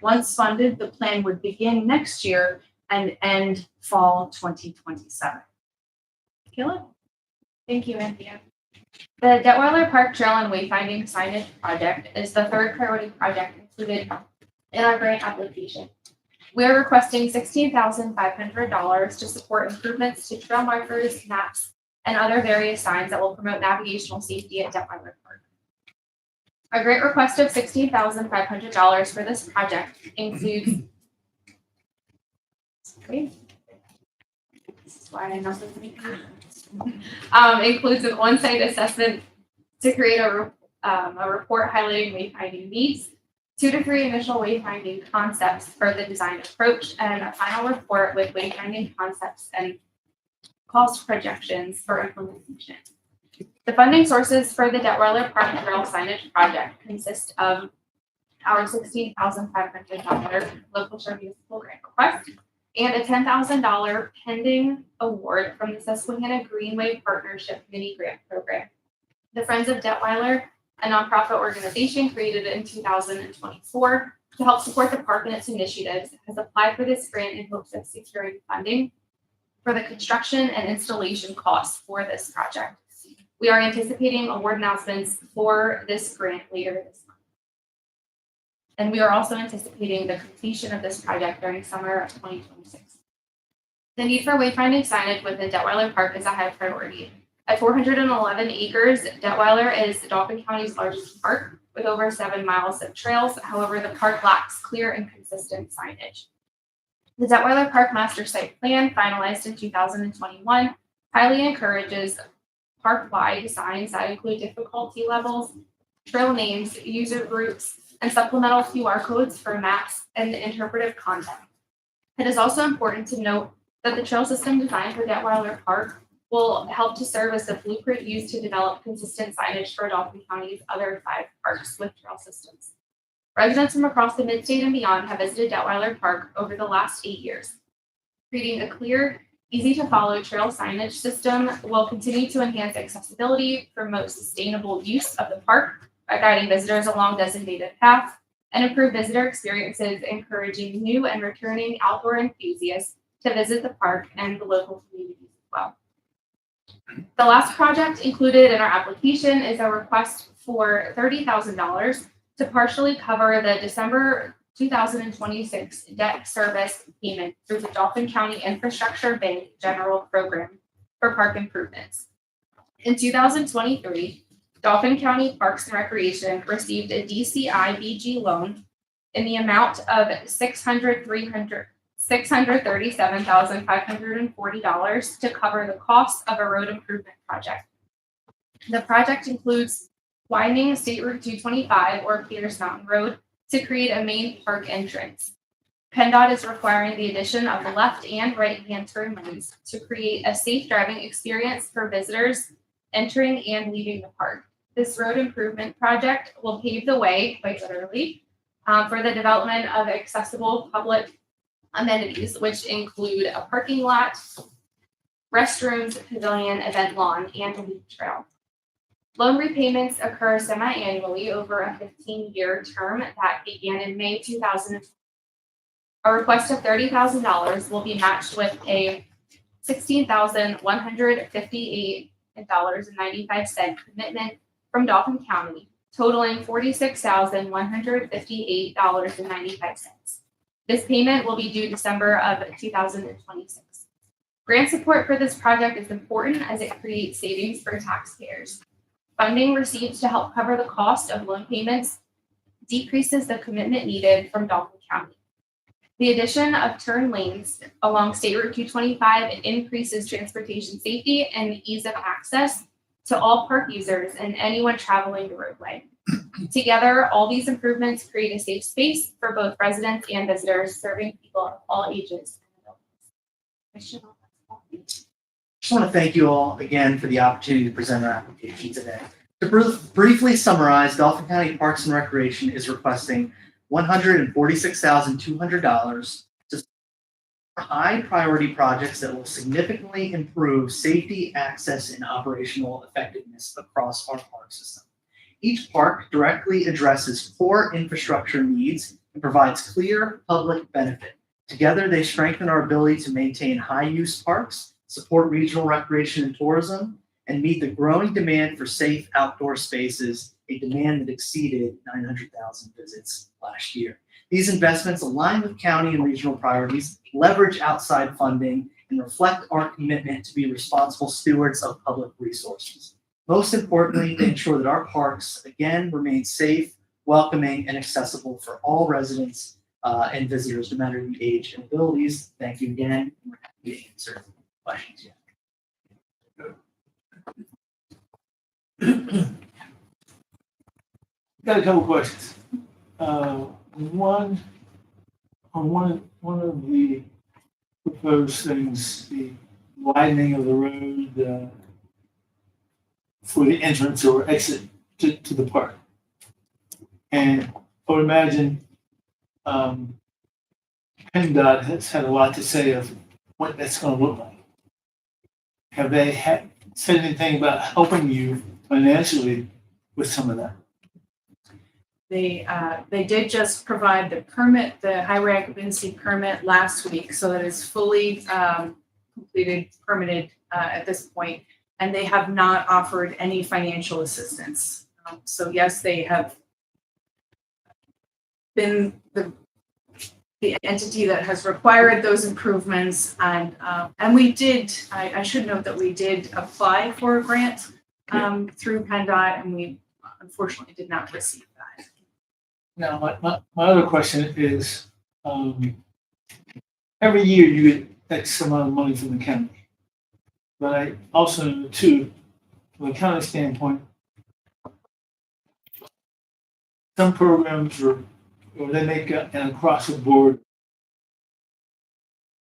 Once funded, the plan would begin next year and end fall 2027. Caleb? Thank you, Anthea. The Detweiler Park Trail and Wayfinding Signage Project is the third priority project included in our grant application. We are requesting $16,500 to support improvements to trail markers, maps, and other various signs that will promote navigational safety at Detweiler Park. Our grant request of $16,500 for this project includes this is why I know this includes an on-site assessment to create a report highlighting wayfinding needs, 2 to 3 initial wayfinding concepts for the design approach, and a final report with wayfinding concepts and cost projections for implementation. The funding sources for the Detweiler Park Trail signage project consist of our $16,500 local share municipal grant request and a $10,000 pending award from the Susquehanna Greenway Partnership Mini Grant Program. The Friends of Detweiler, a nonprofit organization created in 2024 to help support the park and its initiatives, has applied for this grant in hopes of securing funding for the construction and installation costs for this project. We are anticipating award announcements for this grant later this month. And we are also anticipating the completion of this project during summer of 2026. The need for wayfinding signage within Detweiler Park is a high priority. At 411 acres, Detweiler is Dauphin County's largest park with over 7 miles of trails. However, the park lacks clear and consistent signage. The Detweiler Park Master Site Plan, finalized in 2021, highly encourages park-wide signs that include difficulty levels, trail names, user groups, and supplemental QR codes for maps and interpretive content. It is also important to note that the trail system designed for Detweiler Park will help to serve as the blueprint used to develop consistent signage for Dauphin County's other 5 parks with trail systems. Residents from across the mid-state and beyond have visited Detweiler Park over the last 8 years. Creating a clear, easy-to-follow trail signage system will continue to enhance accessibility, promote sustainable use of the park by guiding visitors along designated paths, and improve visitor experiences, encouraging new and returning outdoor enthusiasts to visit the park and the local communities as well. The last project included in our application is a request for $30,000 to partially cover the December 2026 debt service payment through the Dauphin County Infrastructure Bank General Program for park improvements. In 2023, Dauphin County Parks and Recreation received a DCI-BG loan in the amount of $637,540 to cover the cost of a road improvement project. The project includes widening State Route 225 or Pierce Mountain Road to create a main park entrance. PennDOT is requiring the addition of the left and right-hand turn lanes to create a safe driving experience for visitors entering and leaving the park. This road improvement project will pave the way, quite literally, for the development of accessible public amenities, which include a parking lot, restrooms, pavilion, event lawn, and a leaf trail. Loan repayments occur semi-annually over a 15-year term that began in May 2000. A request of $30,000 will be matched with a $16,158.95 commitment from Dauphin County, totaling $46,158.95. This payment will be due December of 2026. Grant support for this project is important as it creates savings for taxpayers. Funding received to help cover the cost of loan payments decreases the commitment needed from Dauphin County. The addition of turn lanes along State Route 225 increases transportation safety and ease of access to all park users and anyone traveling the roadway. Together, all these improvements create a safe space for both residents and visitors, serving people of all ages. Just want to thank you all again for the opportunity to present our application today. To briefly summarize, Dauphin County Parks and Recreation is requesting $146,200 to support high priority projects that will significantly improve safety, access, and operational effectiveness across our park system. Each park directly addresses core infrastructure needs and provides clear public benefit. Together, they strengthen our ability to maintain high-use parks support regional recreation and tourism, and meet the growing demand for safe outdoor spaces, a demand that exceeded 900,000 visits last year. These investments align with county and regional priorities, leverage outside funding, and reflect our commitment to be responsible stewards of public resources. Most importantly, they ensure that our parks, again, remain safe, welcoming, and accessible for all residents and visitors, no matter the age and abilities. Thank you again. We're happy to answer questions. Got a couple questions. One of the proposed things, the widening of the road for the entrance or exit to the park. And I would imagine PennDOT has had a lot to say of what that's going to look like. Have they said anything about helping you financially with some of that? They did just provide the permit, the highway occupancy permit last week, so that is fully completed, permitted at this point, and they have not offered any financial assistance. So yes, they have been the entity that has required those improvements, and we did. I should note that we did apply for a grant through PennDOT, and we unfortunately did not receive that. Now, my other question is, every year you get X amount of money from the county. But I also know too, from a county standpoint, some programs or they make an across the board,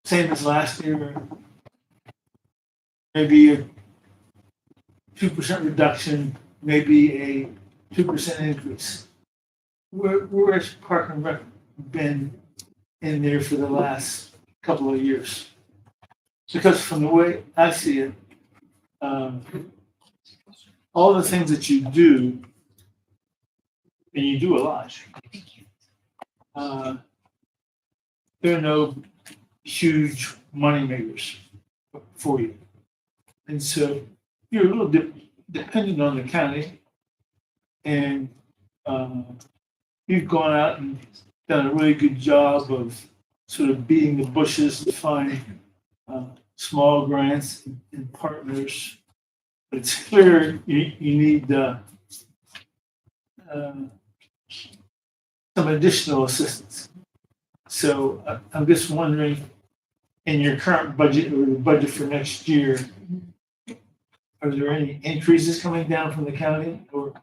same as last year, maybe a 2% reduction, maybe a 2% increase. Where has Park and Rec been in there for the last couple of years? Because from the way I see it, all the things that you do, and you do a lot, there are no huge money makers for you. And so you're a little dependent on the county, and you've gone out and done a really good job of sort of beating the bushes to find small grants and partners. But it's clear you need some additional assistance. So I'm just wondering, in your current budget or the budget for next year, are there any increases coming down from the county or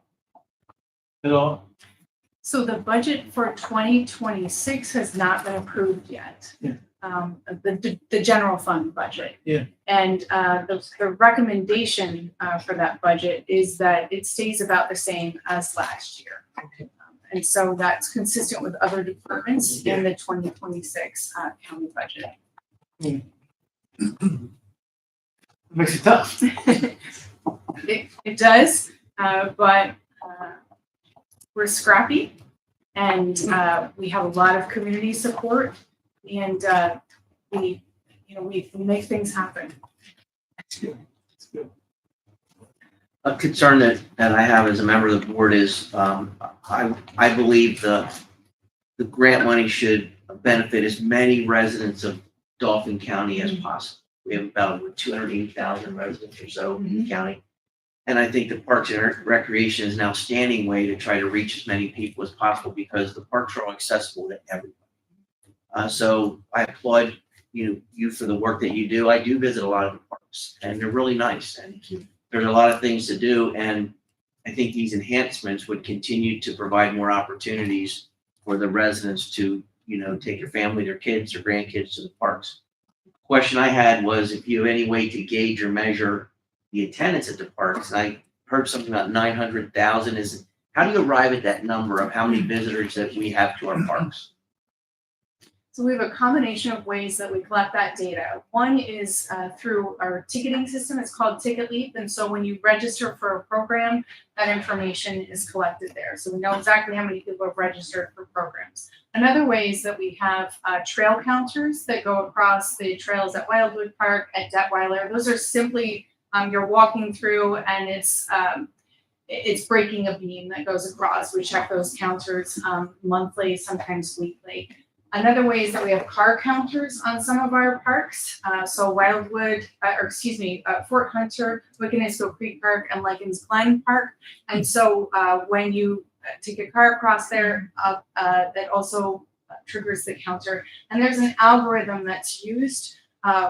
at all? So the budget for 2026 has not been approved yet. Yeah. The general fund budget. Yeah. And the recommendation for that budget is that it stays about the same as last year. Okay. And so that's consistent with other departments in the 2026 county budget. Makes it tough. It does, but we're scrappy, and we have a lot of community support, and we make things happen. That's good. That's good. A concern that I have as a member of the board is, I believe the grant money should benefit as many residents of Dauphin County as possible. We have about 280,000 residents or so in the county. And I think the Parks and Recreation is now standing way to try to reach as many people as possible, because the parks are all accessible to everybody. So I applaud you for the work that you do. I do visit a lot of the parks, and they're really nice, and there's a lot of things to do. And I think these enhancements would continue to provide more opportunities for the residents to, take your family, their kids, their grandkids to the parks. Question I had was if you have any way to gauge or measure the attendance at the parks. And I heard something about 900,000. How do you arrive at that number of how many visitors that we have to our parks? So we have a combination of ways that we collect that data. One is through our ticketing system. It's called Ticket Leap. And so when you register for a program, that information is collected there. So we know exactly how many people have registered for programs. Another way is that we have trail counters that go across the trails at Wildwood Park, at Detweiler. Those are simply, you're walking through and it's breaking a beam that goes across. We check those counters monthly, sometimes weekly. Another way is that we have car counters on some of our parks. So Wildwood, Fort Hunter, Wiconisco Creek Park, and Lycans Glen Park. And so when you take a car across there, that also triggers the counter. And there's an algorithm that's used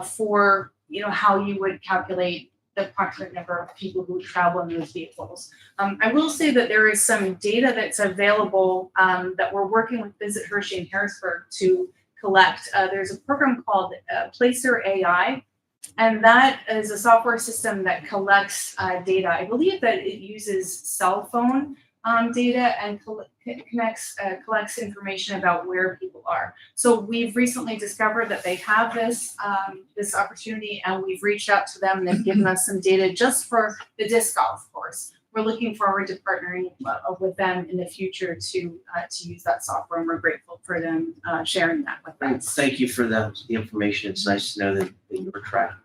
for how you would calculate the approximate number of people who travel in those vehicles. I will say that there is some data that's available that we're working with Visit Hershey and Harrisburg to collect. There's a program called Placer AI, and that is a software system that collects data. I believe that it uses cell phone data and collects information about where people are. So we've recently discovered that they have this opportunity, and we've reached out to them. They've given us some data just for the disc golf course. We're looking forward to partnering with them in the future to use that software, and we're grateful for them sharing that with us. Thank you for the information. It's nice to know that you were tracked.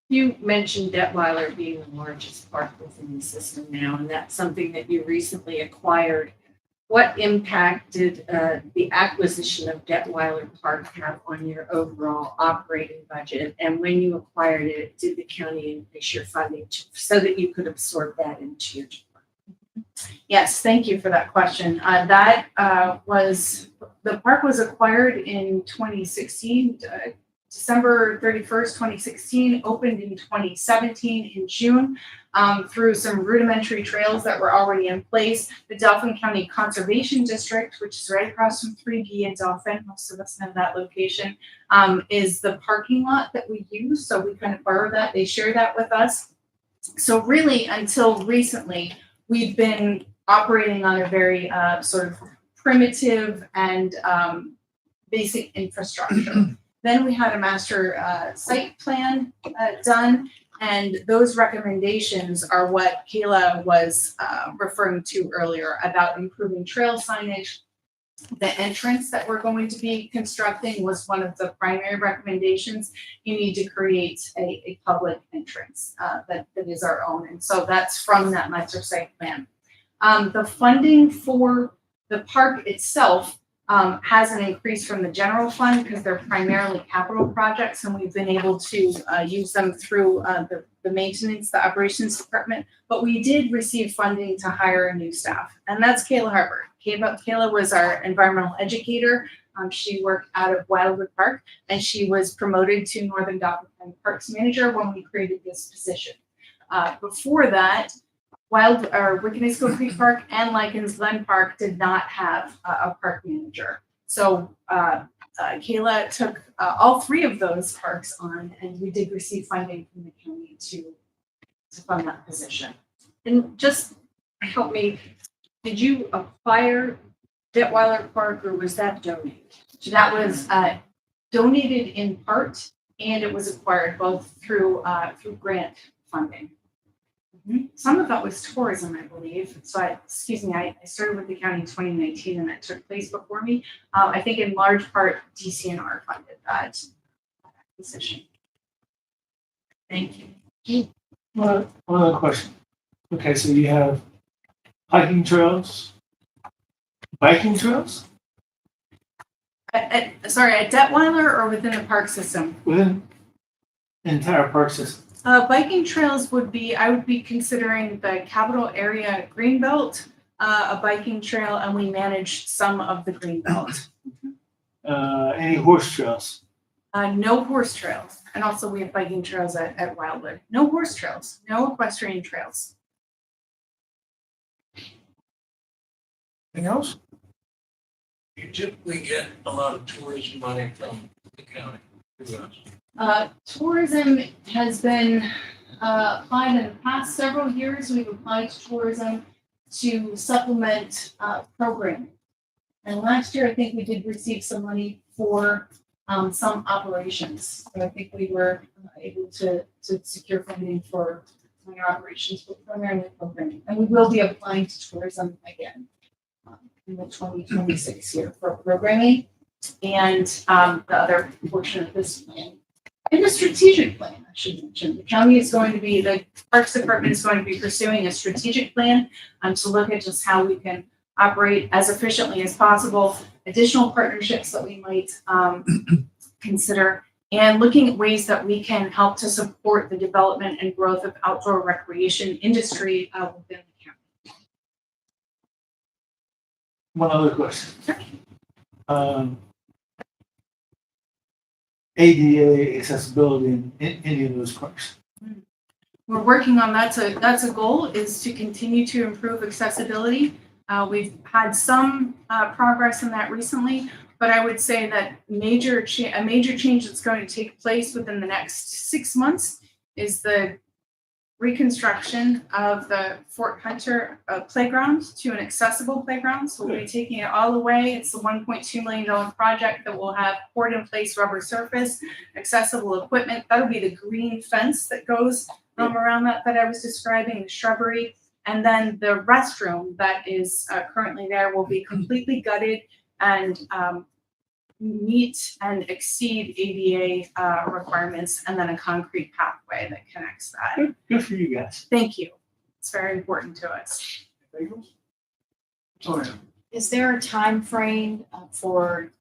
You mentioned Detweiler being the largest park within the system now, and that's something that you recently acquired. What impact did the acquisition of Detweiler Park have on your overall operating budget? And when you acquired it, did the county increase your funding so that you could absorb that into your department? Yes, thank you for that question. The park was acquired in 2016. December 31st, 2016, opened in 2017 in June through some rudimentary trails that were already in place. The Dauphin County Conservation District, which is right across from 3B in Dauphin, most of us know that location, is the parking lot that we use. So we kind of borrow that. They share that with us. So really, until recently, we've been operating on a very sort of primitive and basic infrastructure. Then we had a master site plan done, and those recommendations are what Kayla was referring to earlier about improving trail signage. The entrance that we're going to be constructing was one of the primary recommendations. You need to create a public entrance that is our own, and so that's from that master site plan. The funding for the park itself hasn't increased from the general fund because they're primarily capital projects, and we've been able to use them through the maintenance, the operations department. But we did receive funding to hire a new staff, and that's Kayla Harper. Kayla was our environmental educator. She worked out of Wildwood Park, and she was promoted to Northern Dauphin Parks Manager when we created this position. Before that, Wiconisco Creek Park and Lycans Glen Park did not have a park manager. So Kayla took all three of those parks on, and we did receive funding from the county to fund that position. And just help me, did you acquire Detweiler Park, or was that donated? So that was donated in part, and it was acquired both through grant funding. Some of that was tourism, I believe. So I started with the county in 2019, and that took place before me. I think in large part DCNR funded that position. Thank you. One other question. Okay, so you have hiking trails, biking trails At Detweiler or within the park system? within the entire park system. Biking trails I would be considering the capital area greenbelt a biking trail, and we manage some of the greenbelt. Any horse trails? No horse trails. And also we have biking trails at Wildwood. No horse trails, no equestrian trails. Anything else? You typically get a lot of tourism money from the county. Tourism has been applied in the past several years. We've applied to tourism to supplement programming. And last year, I think we did receive some money for some operations. So I think we were able to secure funding for minor operations, but primarily programming. And we will be applying to tourism again in the 2026 year for programming. And the other portion of this plan, and the strategic plan, I should mention, the county is going to be, the Parks Department is going to be pursuing a strategic plan to look at just how we can operate as efficiently as possible, additional partnerships that we might consider, and looking at ways that we can help to support the development and growth of outdoor recreation industry within the county. One other question. ADA accessibility in any of those parks. We're working on that. That's a goal, is to continue to improve accessibility. We've had some progress in that recently, but I would say that a major change that's going to take place within the next 6 months is the reconstruction of the Fort Hunter playground to an accessible playground. So we'll be taking it all away. It's a $1.2 million project that will have poured in place rubber surface, accessible equipment. That'll be the green fence that goes around that I was describing, the shrubbery. And then the restroom that is currently there will be completely gutted and meet and exceed ADA requirements, and then a concrete pathway that connects that. Good for you guys. Thank you. It's very important to us. Is there a time frame for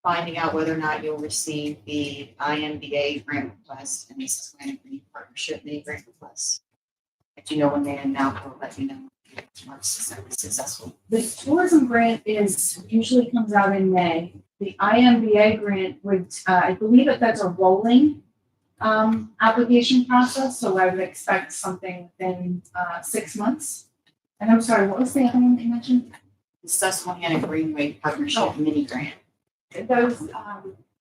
finding out whether or not you'll receive the IMBA grant request and the Susquehanna Green Partnership mini grant request? Do you know when they announce or let you know if it's successful? The tourism grant usually comes out in May. The IMBA grant would, I believe that's a rolling application process, so I would expect something within 6 months. And I'm sorry, what was the other one that you mentioned? The Susquehanna Greenway Partnership mini grant. Those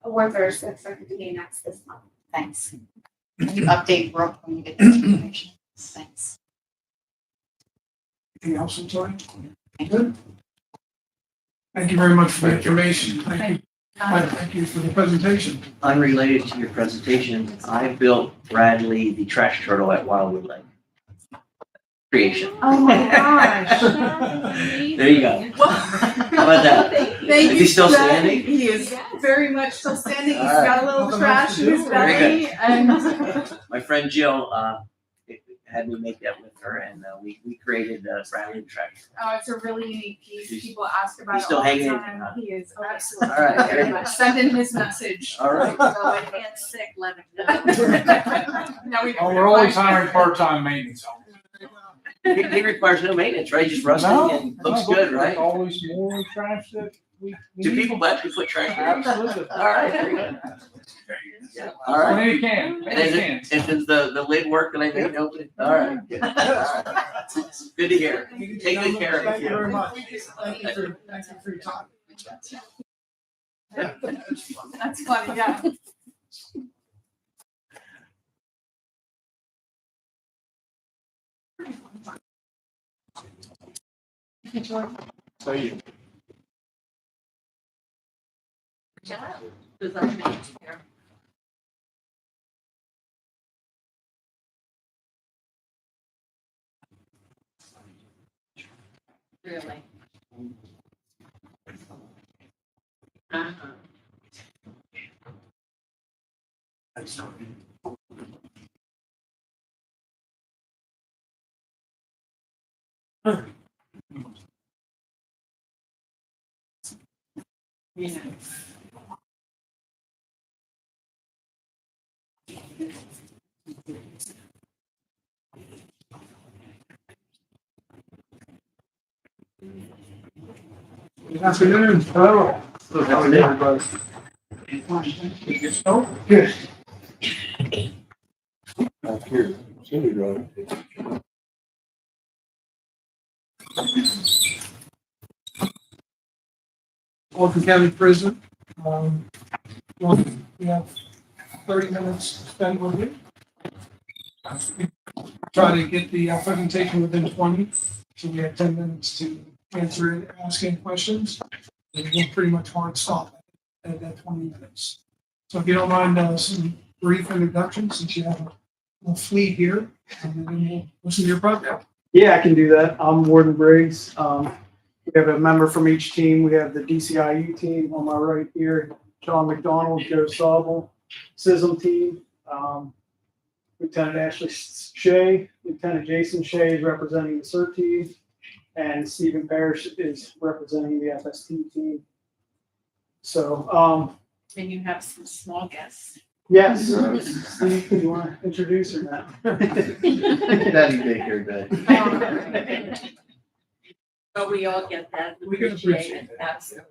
awards are expected to be announced this month. Thanks. Can you update Brooke when you get this information? Thanks. Anything else, I'm sorry? Good. Thank you very much for the information. Thank you. Thank you for the presentation. Unrelated to your presentation, I built Bradley the trash turtle at Wildwood Lake. Creation. Oh my gosh. There you go. How about that? Thank Is you. he still for that. standing? He is very much still standing. He's All right. got a little Nothing trash else in to his do. belly, and My friend Jill had me make that with her, and we created Bradley the trash. it's a really unique piece. People ask about He's it still all the hanging? time. He is absolutely All right. very much. Send in his message. All right. So if it's sick, let it know. Now we Oh, we're always hiring part-time maintenance. He requires no maintenance, right? Just rusting and looks good, right? Always more trash that we. Do people actually put trash in? Absolutely. All right, very good. Yeah, all right. When you can, And when you can. does the lid work that I made open? All right. Good. All right. Good to hear. Take good care of Thank you it. very much. Thank you for your time. That's funny, yeah. So you. Does that make it here? Really? Uh-huh. Yeah. Good afternoon. Hello. How are you, everybody? Good. Dauphin County Prison. We have 30 minutes to spend with you. Try to get the presentation within 20, so we have 10 minutes to answer and ask any questions. And we'll pretty much hard stop at that 20 minutes. So if you don't mind, some brief introductions, since you have a little fleet here, and then we'll listen to your program. Yeah, I can do that. I'm Warden Briggs. We have a member from each team. We have the DCIU team on my right here, John McDonald, Joe Sobel, SISM team, Lieutenant Ashley Shea, Lieutenant Jason Shea is representing the CERT team, and Stephen Parrish is representing the FST team. So, And you have some small guests. yes, Steve, do you want to introduce or not? That'd be here, good. But we all get that. We can appreciate that. Absolutely.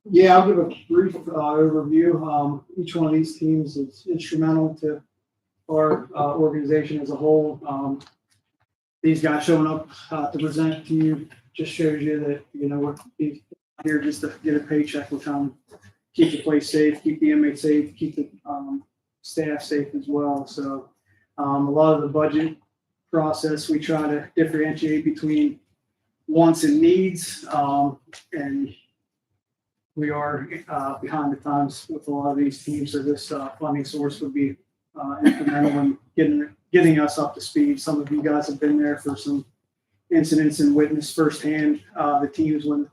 Yeah, I'll give a brief overview. Each one of these teams is instrumental to our organization as a whole. These guys showing up to present to you just shows you that, we're here just to get a paycheck. We're trying to keep the place safe, keep the inmates safe, keep the staff safe as well. So a lot of the budget process, we try to differentiate between wants and needs, and we are behind the times with a lot of these teams. So this funding source would be incremental in getting us up to speed. Some of you guys have been there for some incidents and witnessed firsthand the teams when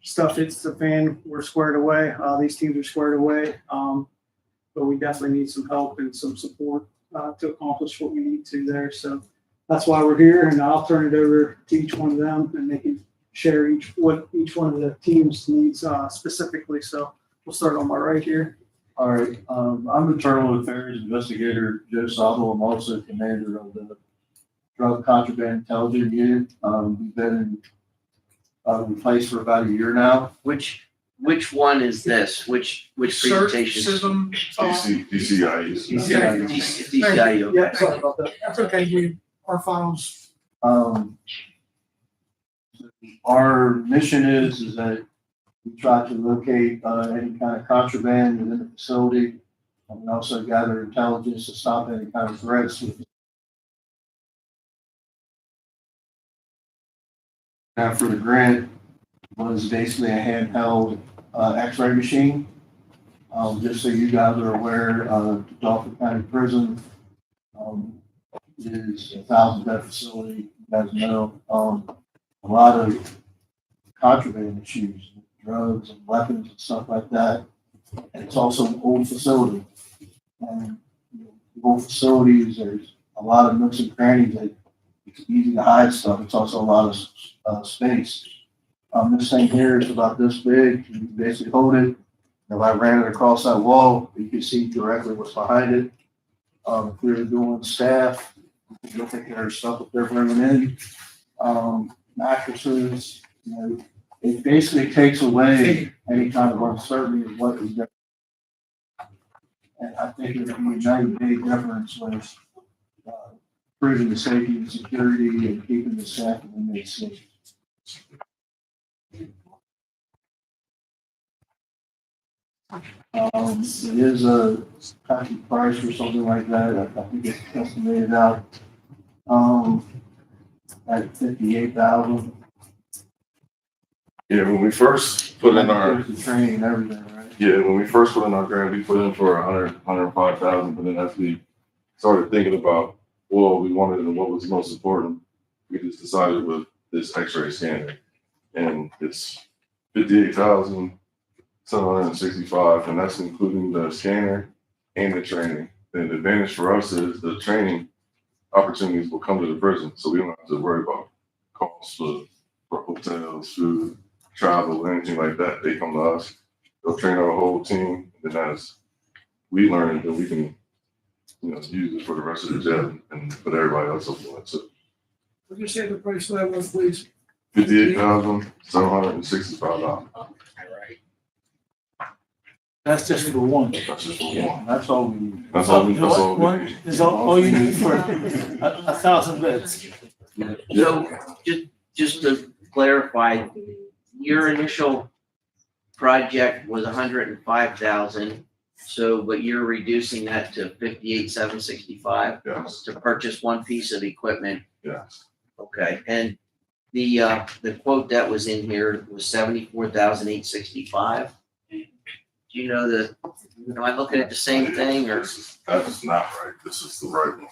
stuff hits the fan, we're squared away. These teams are squared away, but we definitely need some help and some support to accomplish what we need to there. So that's why we're here, and I'll turn it over to each one of them, and they can share what each one of the teams needs specifically. So we'll start on my right here. All right, I'm Internal Affairs Investigator Joe Sobel. I'm also commander of the Drug Contraband Intelligence Unit. We've been in place for about a year now. Which one is this? Which CERT, presentation? SISM, DCIs. DCIU. Yeah, sorry about that. that's okay, our files. Our mission is that we try to locate any kind of contraband within the facility. And we also gather intelligence to stop any kind of threats. Now for the grant was basically a handheld X-ray machine. Just so you guys are aware, Dauphin County Prison is a 1,000-bed facility. You guys know a lot of contraband issues, drugs and weapons and stuff like that. And it's also an old facility. And old facilities, there's a lot of nooks and crannies that it's easy to hide stuff. It's also a lot of space. This thing here is about this big. You can basically hold it. If I ran it across that wall, you can see directly what's behind it. If we were doing staff, you'll think there's stuff that they're bringing in. Mattresses, it basically takes away any kind of uncertainty of what is there. And I think it would be a big difference with improving the safety and security and keeping the staff and inmates safe. It is a package price or something like that. I think it's estimated out at $58,000. Yeah, when we first put in our The training and everything, right? yeah, when we first put in our grant, we put in for 105,000. But then as we started thinking about what we wanted and what was most important, we just decided with this X-ray scanner, and it's 58,765, and that's including the scanner and the training. And the advantage for us is the training opportunities will come to the prison, so we don't have to worry about costs for hotels, food, travel, anything like that. They come to us. They'll train our whole team, and then as we learn, then we can, use it for the rest of the jail and put everybody else up on it. So, Would you say the price of that was, please? $58,765. That's just for one. That's just for one. That's all we need. That's all we need. Is all you need for 1,000 beds. So just to clarify, your initial project was 105,000. So, but you're reducing that to 58,765 Yes, to purchase one piece of equipment. yes. Okay, and the quote that was in here was 74,865. Do you know am I looking at the same thing or? That is not right. This is the right one.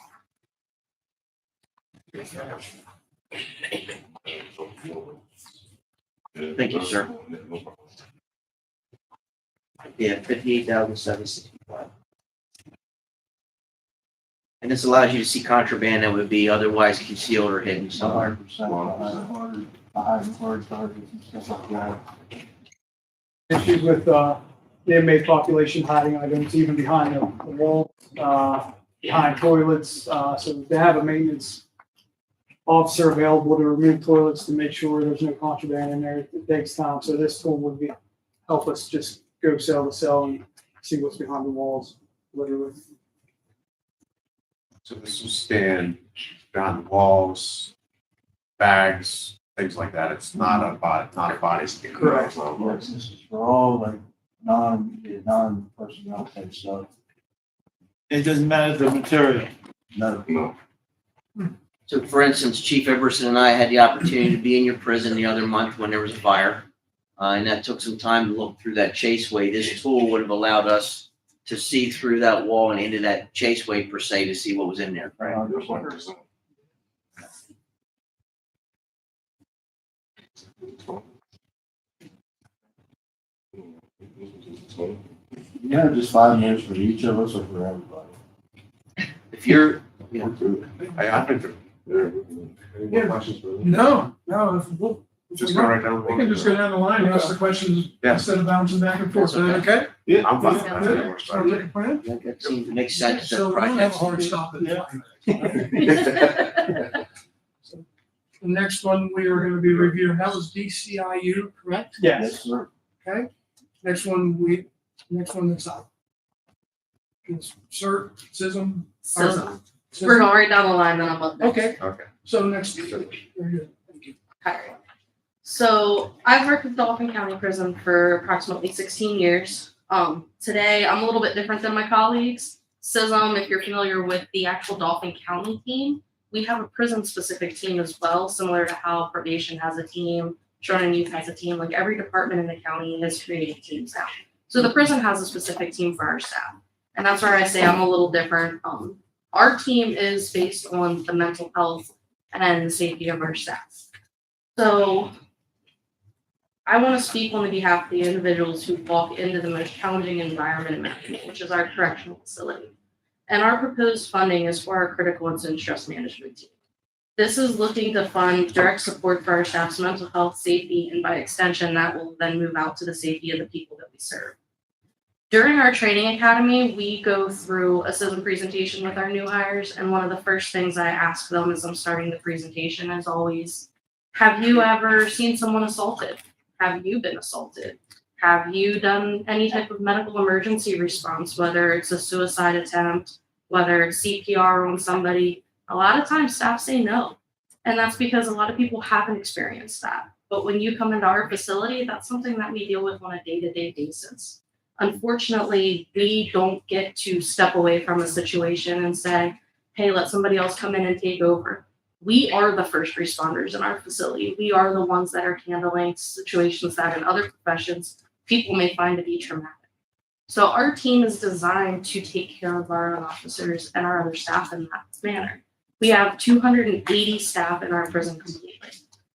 Thank you, sir. Yeah, 58,765. And this allows you to see contraband that would be otherwise concealed or hidden somewhere. 100% behind hard targets and stuff like that. Issues with, the inmate population hiding items even behind the wall, behind toilets, so they have a maintenance officer available to remove toilets to make sure there's no contraband in there. It takes time, so this tool would help us just go cell to cell and see what's behind the walls, literally. So this will stand behind the walls, bags, things like that. It's not a body scan. Correct. Yes, this is for all like non-personnel type stuff. It doesn't matter the material. No. So for instance, Chief Iverson and I had the opportunity to be in your prison the other month when there was a fire. And that took some time to look through that chaseway. This tool would have allowed us to see through that wall and into that chaseway per se to see what was in there. Right? 100%. Yeah, just 5 minutes for each of us or for everybody. If you're, I've been through. Any more questions for me? No, if Just we go want, right down. we can just go down the line and ask the questions Yeah. instead of bouncing back and forth. Is that okay? I'm fine. Sounds like a plan? that seems to make sense. So we don't have a hard stop at Yeah. 5 minutes. The next one we are gonna be reviewing, that was DCIU, correct? Yes. Sir. Okay, next one that's up. It's CERT, CISM. So we're going right down the line, then I'm up next. Okay, Okay. so next, very good, thank you. Alright. So I've worked with Dauphin County Prison for approximately 16 years. Today I'm a little bit different than my colleagues. CISM, if you're familiar with the actual Dauphin County team, we have a prison-specific team as well, similar to how probation has a team, children and youth has a team. Like every department in the county has created teams now. So the prison has a specific team for our staff, and that's where I say I'm a little different. Our team is based on the mental health and safety of our staff. So I want to speak on the behalf of the individuals who walk into the most challenging environment imaginable, which is our correctional facility. And our proposed funding is for our critical incident stress management team. This is looking to fund direct support for our staff's mental health, safety, and by extension, that will then move out to the safety of the people that we serve. During our training academy, we go through a CISM presentation with our new hires, and one of the first things I ask them as I'm starting the presentation is always, have you ever seen someone assaulted? Have you been assaulted? Have you done any type of medical emergency response, whether it's a suicide attempt, whether it's CPR on somebody? A lot of times staff say no. And that's because a lot of people haven't experienced that. But when you come into our facility, that's something that we deal with on a day-to-day basis. Unfortunately, we don't get to step away from a situation and say, hey, let somebody else come in and take over. We are the first responders in our facility. We are the ones that are handling situations that in other professions people may find to be traumatic. So our team is designed to take care of our own officers and our other staff in that manner. We have 280 staff in our prison completely,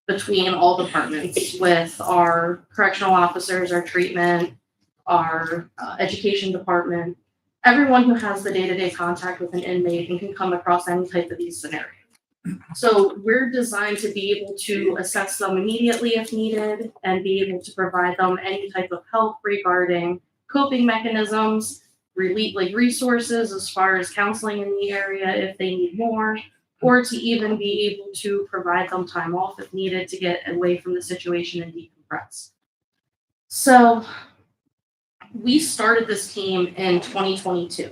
between all departments, with our correctional officers, our treatment, our education department, everyone who has the day-to-day contact with an inmate and can come across any type of these scenarios. So we're designed to be able to assess them immediately if needed and be able to provide them any type of help regarding coping mechanisms, resources as far as counseling in the area if they need more, or to even be able to provide them time off if needed to get away from the situation and decompress. So we started this team in 2022.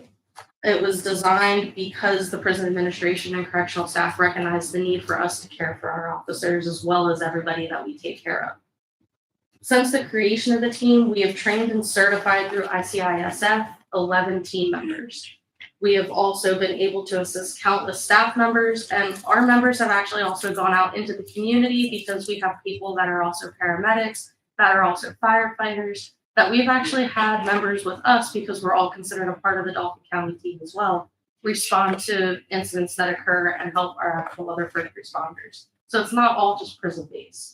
It was designed because the prison administration and correctional staff recognized the need for us to care for our officers as well as everybody that we take care of. Since the creation of the team, we have trained and certified through ICISF 11 team members. We have also been able to assist countless staff members, and our members have actually also gone out into the community because we have people that are also paramedics, that are also firefighters, that we've actually had members with us because we're all considered a part of the Dauphin County team as well, respond to incidents that occur and help our actual other first responders. So it's not all just prison based.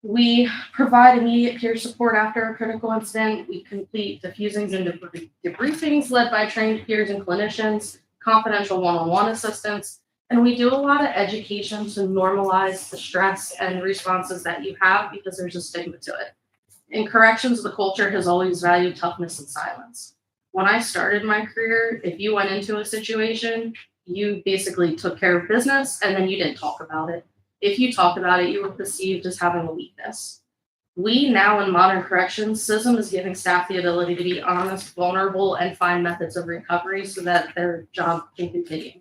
We provide immediate peer support after a critical incident. We complete diffusings and debriefings led by trained peers and clinicians, confidential one-on-one assistance, and we do a lot of education to normalize the stress and responses that you have because there's a stigma to it. In corrections, the culture has always valued toughness and silence. When I started my career, if you went into a situation, you basically took care of business and then you didn't talk about it. If you talked about it, you were perceived as having a weakness. We now in modern corrections, CISM is giving staff the ability to be honest, vulnerable, and find methods of recovery so that their job can continue.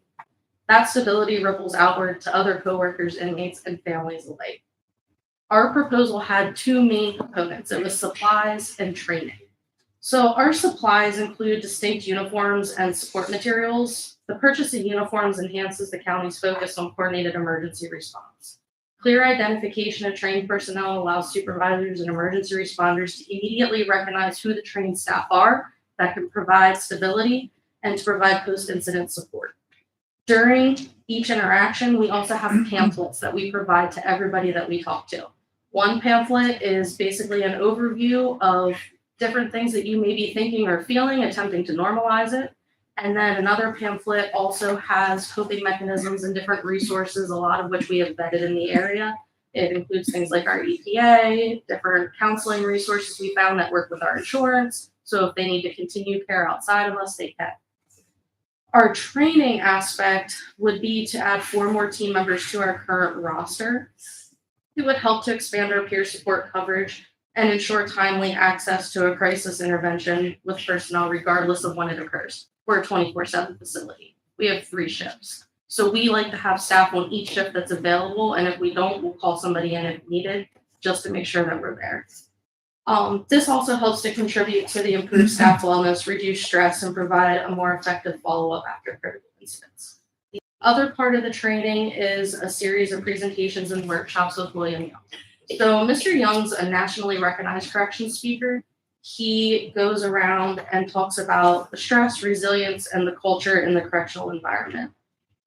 That stability ripples outward to other coworkers, inmates, and families alike. Our proposal had two main components. It was supplies and training. So our supplies include distinct uniforms and support materials. The purchase of uniforms enhances the county's focus on coordinated emergency response. Clear identification of trained personnel allows supervisors and emergency responders to immediately recognize who the trained staff are that can provide stability and to provide post-incident support. During each interaction, we also have pamphlets that we provide to everybody that we talk to. One pamphlet is basically an overview of different things that you may be thinking or feeling, attempting to normalize it. And then another pamphlet also has coping mechanisms and different resources, a lot of which we have vetted in the area. It includes things like our EPA, different counseling resources we found that work with our insurance. So if they need to continue care outside of us, they can. Our training aspect would be to add 4 more team members to our current roster. It would help to expand our peer support coverage and ensure timely access to a crisis intervention with personnel regardless of when it occurs. We're a 24/7 facility. We have 3 shifts. So we like to have staff on each shift that's available, and if we don't, we'll call somebody in if needed, just to make sure that we're there. This also helps to contribute to the improved staff wellness, reduce stress, and provide a more effective follow-up after critical incidents. The other part of the training is a series of presentations and workshops with William Young. So Mr. Young's a nationally recognized corrections speaker. He goes around and talks about the stress, resilience, and the culture in the correctional environment.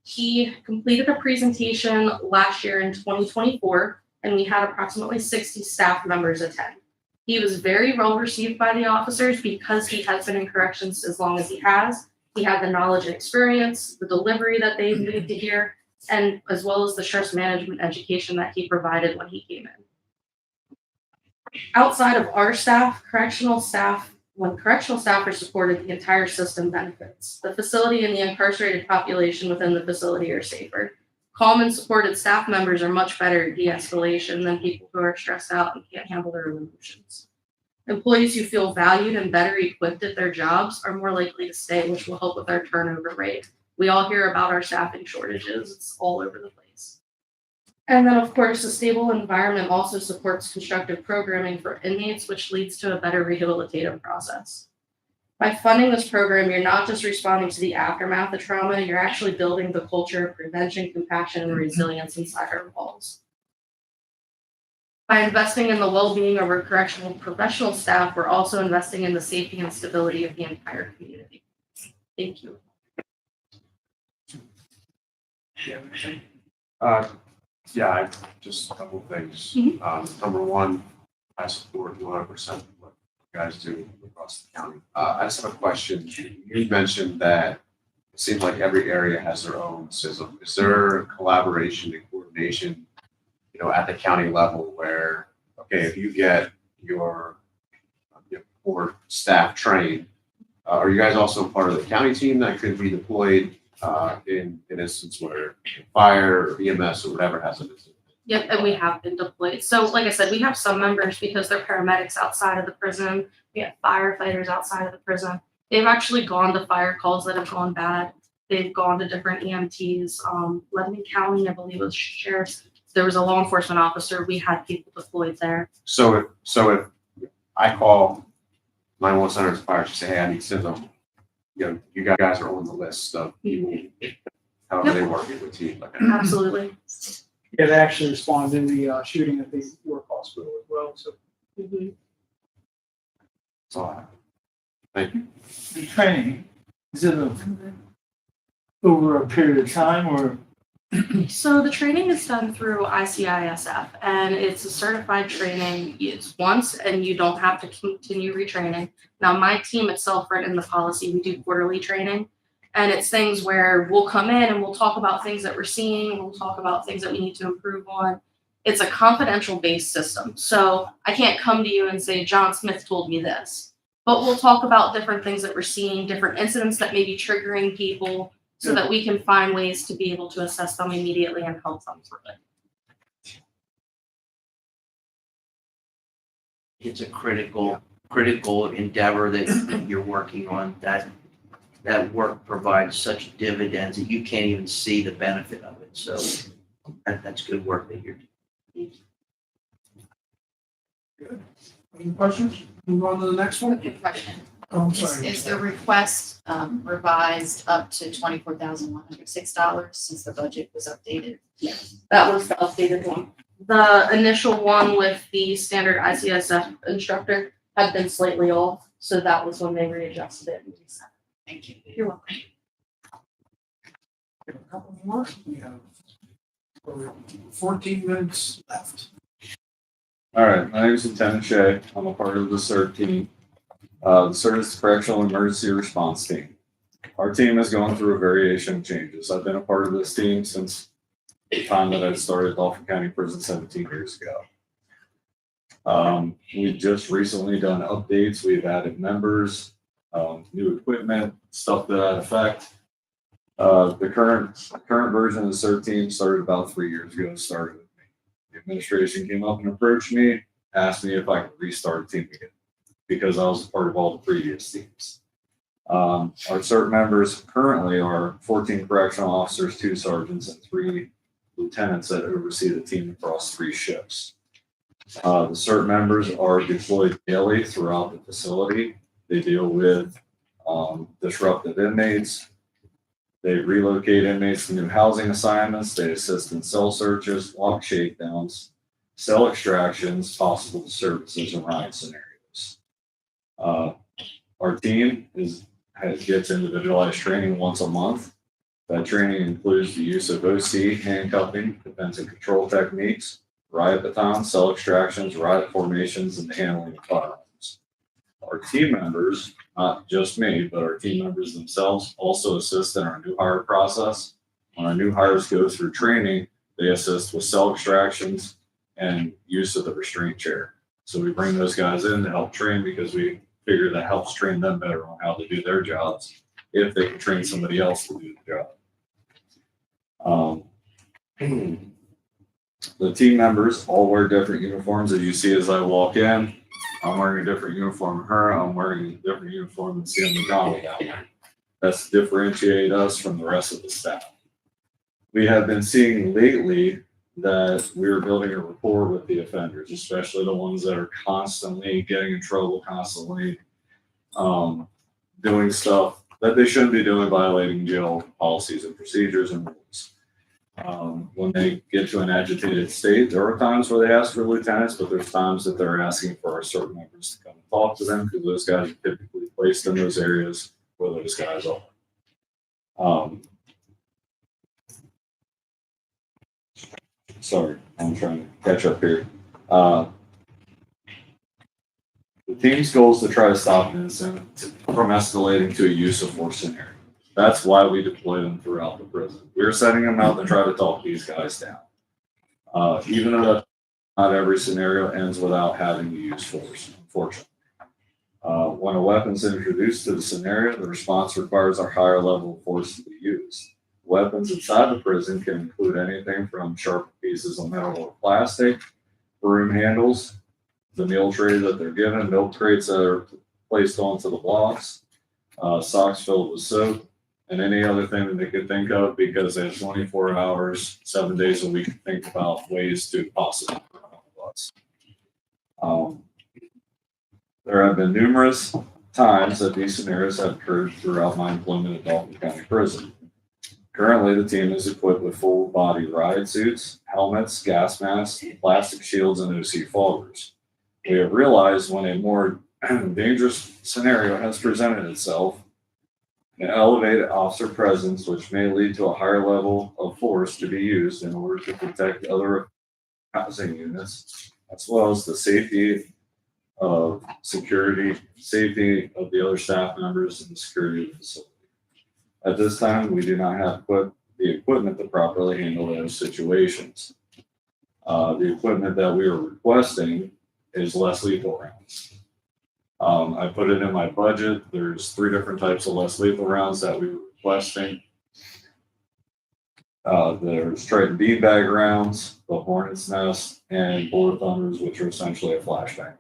He completed a presentation last year in 2024, and we had approximately 60 staff members attend. He was very well received by the officers because he has been in corrections as long as he has. He had the knowledge and experience, the delivery that they needed to hear, and as well as the stress management education that he provided when he came in. Outside of our staff, when correctional staff are supported, the entire system benefits. The facility and the incarcerated population within the facility are safer. Calm and supported staff members are much better at de-escalation than people who are stressed out and can't handle their emotions. Employees who feel valued and better equipped at their jobs are more likely to stay, which will help with our turnover rate. We all hear about our staffing shortages. It's all over the place. And then, of course, a stable environment also supports constructive programming for inmates, which leads to a better rehabilitative process. By funding this program, you're not just responding to the aftermath of trauma, you're actually building the culture of prevention, compassion, and resilience inside our walls. By investing in the well-being of our correctional professional staff, we're also investing in the safety and stability of the entire community. Thank you. Yeah, just a couple of things. Number one, I support 100% what you guys do across the county. I just have a question. You mentioned that it seems like every area has their own system. Is there collaboration and coordination, at the county level where, okay, if you get your core staff trained, are you guys also part of the county team that could be deployed in an instance where fire or EMS or whatever has an incident? Yep, and we have been deployed. So like I said, we have some members because they're paramedics outside of the prison. We have firefighters outside of the prison. They've actually gone to fire calls that have gone bad. They've gone to different EMTs. Lebanon County, I believe, was sheriff's. There was a law enforcement officer. We had people deployed there. So if I call 911 center as fire to say, hey, I need CISM, you know, you guys are on the list of people, however they work it with you, like that. Absolutely. Yeah, they actually responded in the shooting at the York Hospital as well, so. Mhm. That's all I have. Thank you. The training, is it over a period of time or? So the training is done through ICISF and it's a certified training. It's once and you don't have to continue retraining. Now, my team itself, right in the policy, we do quarterly training. And it's things where we'll come in and we'll talk about things that we're seeing. We'll talk about things that we need to improve on. It's a confidential based system. So I can't come to you and say, John Smith told me this. But we'll talk about different things that we're seeing, different incidents that may be triggering people, so that we can find ways to be able to assess them immediately and help them through it. It's a critical endeavor that you're working on. That work provides such dividends that you can't even see the benefit of it. So that's good work that you're doing. Good. Any questions? Move on to the next one. Good question. Oh, I'm sorry. Is the request revised up to $24,106 since the budget was updated? Yes, that was the updated one. The initial one with the standard ICSF instructor had been slightly off, so that was when they readjusted it in December. Thank you. You're welcome. A couple more. We have 14 minutes left. All right, my name is Lieutenant Shea. I'm a part of the CERT team. The CERT is the Correctional Emergency Response Team. Our team has gone through a variation of changes. I've been a part of this team since the time that I started Dauphin County Prison 17 years ago. We've just recently done updates. We've added members, new equipment, stuff to that effect. The current version of the CERT team started about 3 years ago. Started with me. The administration came up and approached me, asked me if I could restart the team again, because I was a part of all the previous teams. Our CERT members currently are 14 correctional officers, 2 sergeants, and 3 lieutenants that oversee the team across 3 shifts. The CERT members are deployed daily throughout the facility. They deal with disruptive inmates. They relocate inmates to new housing assignments. They assist in cell searches, lock shakedowns, cell extractions, possible disturbances, and riot scenarios. Our team gets individualized training once a month. That training includes the use of OC, handcuffing, defense and control techniques, riot batons, cell extractions, riot formations, and the handling of firearms. Our team members, not just me, but our team members themselves also assist in our new hire process. When our new hires go through training, they assist with cell extractions and use of the restraint chair. So we bring those guys in to help train because we figure that helps train them better on how to do their jobs if they can train somebody else to do the job. The team members all wear different uniforms, as you see as I walk in. I'm wearing a different uniform than her. I'm wearing a different uniform than Sam McDonald down there. That's to differentiate us from the rest of the staff. We have been seeing lately that we're building a rapport with the offenders, especially the ones that are constantly getting in trouble, constantly doing stuff that they shouldn't be doing, violating jail policies and procedures and rules. When they get to an agitated state, there are times where they ask for lieutenants, but there's times that they're asking for our CERT members to come and talk to them because those guys are typically placed in those areas where those guys are. Sorry, I'm trying to catch up here. The team's goal is to try to stop an incident from escalating to a use of force scenario. That's why we deploy them throughout the prison. We're sending them out to try to talk these guys down. Even though not every scenario ends without having to use force, unfortunately. When a weapon's introduced to the scenario, the response requires a higher level of force to be used. Weapons inside the prison can include anything from sharp pieces of metal or plastic, broom handles, the meal tray that they're given, milk crates that are placed onto the blocks, socks filled with soap, and any other thing that they could think of, because they have 24 hours, 7 days a week to think about ways to possibly harm us. There have been numerous times that these scenarios have occurred throughout my employment at Dauphin County Prison. Currently, the team is equipped with full body riot suits, helmets, gas masks, plastic shields, and OC foggers. We have realized when a more dangerous scenario has presented itself, an elevated officer presence, which may lead to a higher level of force to be used in order to protect other housing units, as well as the safety of safety of the other staff members and the security of the facility. At this time, we do not have the equipment to properly handle those situations. The equipment that we are requesting is less lethal rounds. I put it in my budget. There's 3 different types of less lethal rounds that we were requesting. There's Triton beanbag rounds, the Hornet's Nest, and Bullet Thunders, which are essentially a flashbang.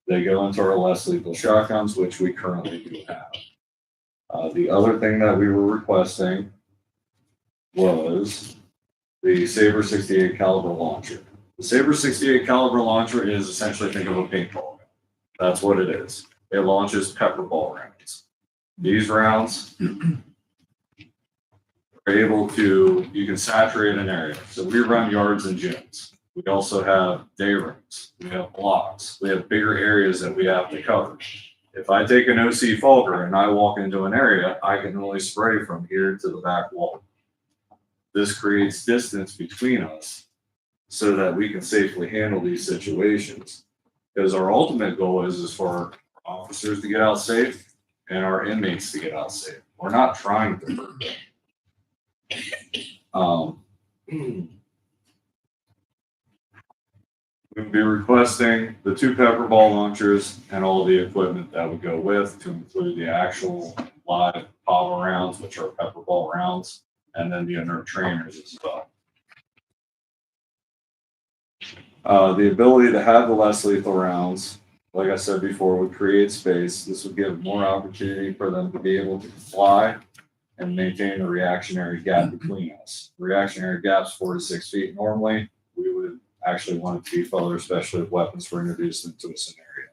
They go into our less lethal shotguns, which we currently do have. The other thing that we were requesting was the Saber 68 caliber launcher. The Saber 68 caliber launcher is essentially, think of a paintball gun. That's what it is. It launches pepper ball rounds. These rounds are able to, you can saturate an area. So we run yards and gyms. We also have day rooms. We have blocks. We have bigger areas that we have to cover. If I take an OC fogger and I walk into an area, I can only spray from here to the back wall. This creates distance between us so that we can safely handle these situations. Because our ultimate goal is for our officers to get out safe and our inmates to get out safe. We're not trying to hurt them. We would be requesting the 2 pepper ball launchers and all the equipment that would go with, to include the actual live pava rounds, which are pepper ball rounds, and then the inert trainers as well. The ability to have the less lethal rounds, like I said before, would create space. This would give more opportunity for them to be able to fly and maintain a reactionary gap between us. Reactionary gap's 4 to 6 feet normally. We would actually want it to be further, especially if weapons were introduced into a scenario.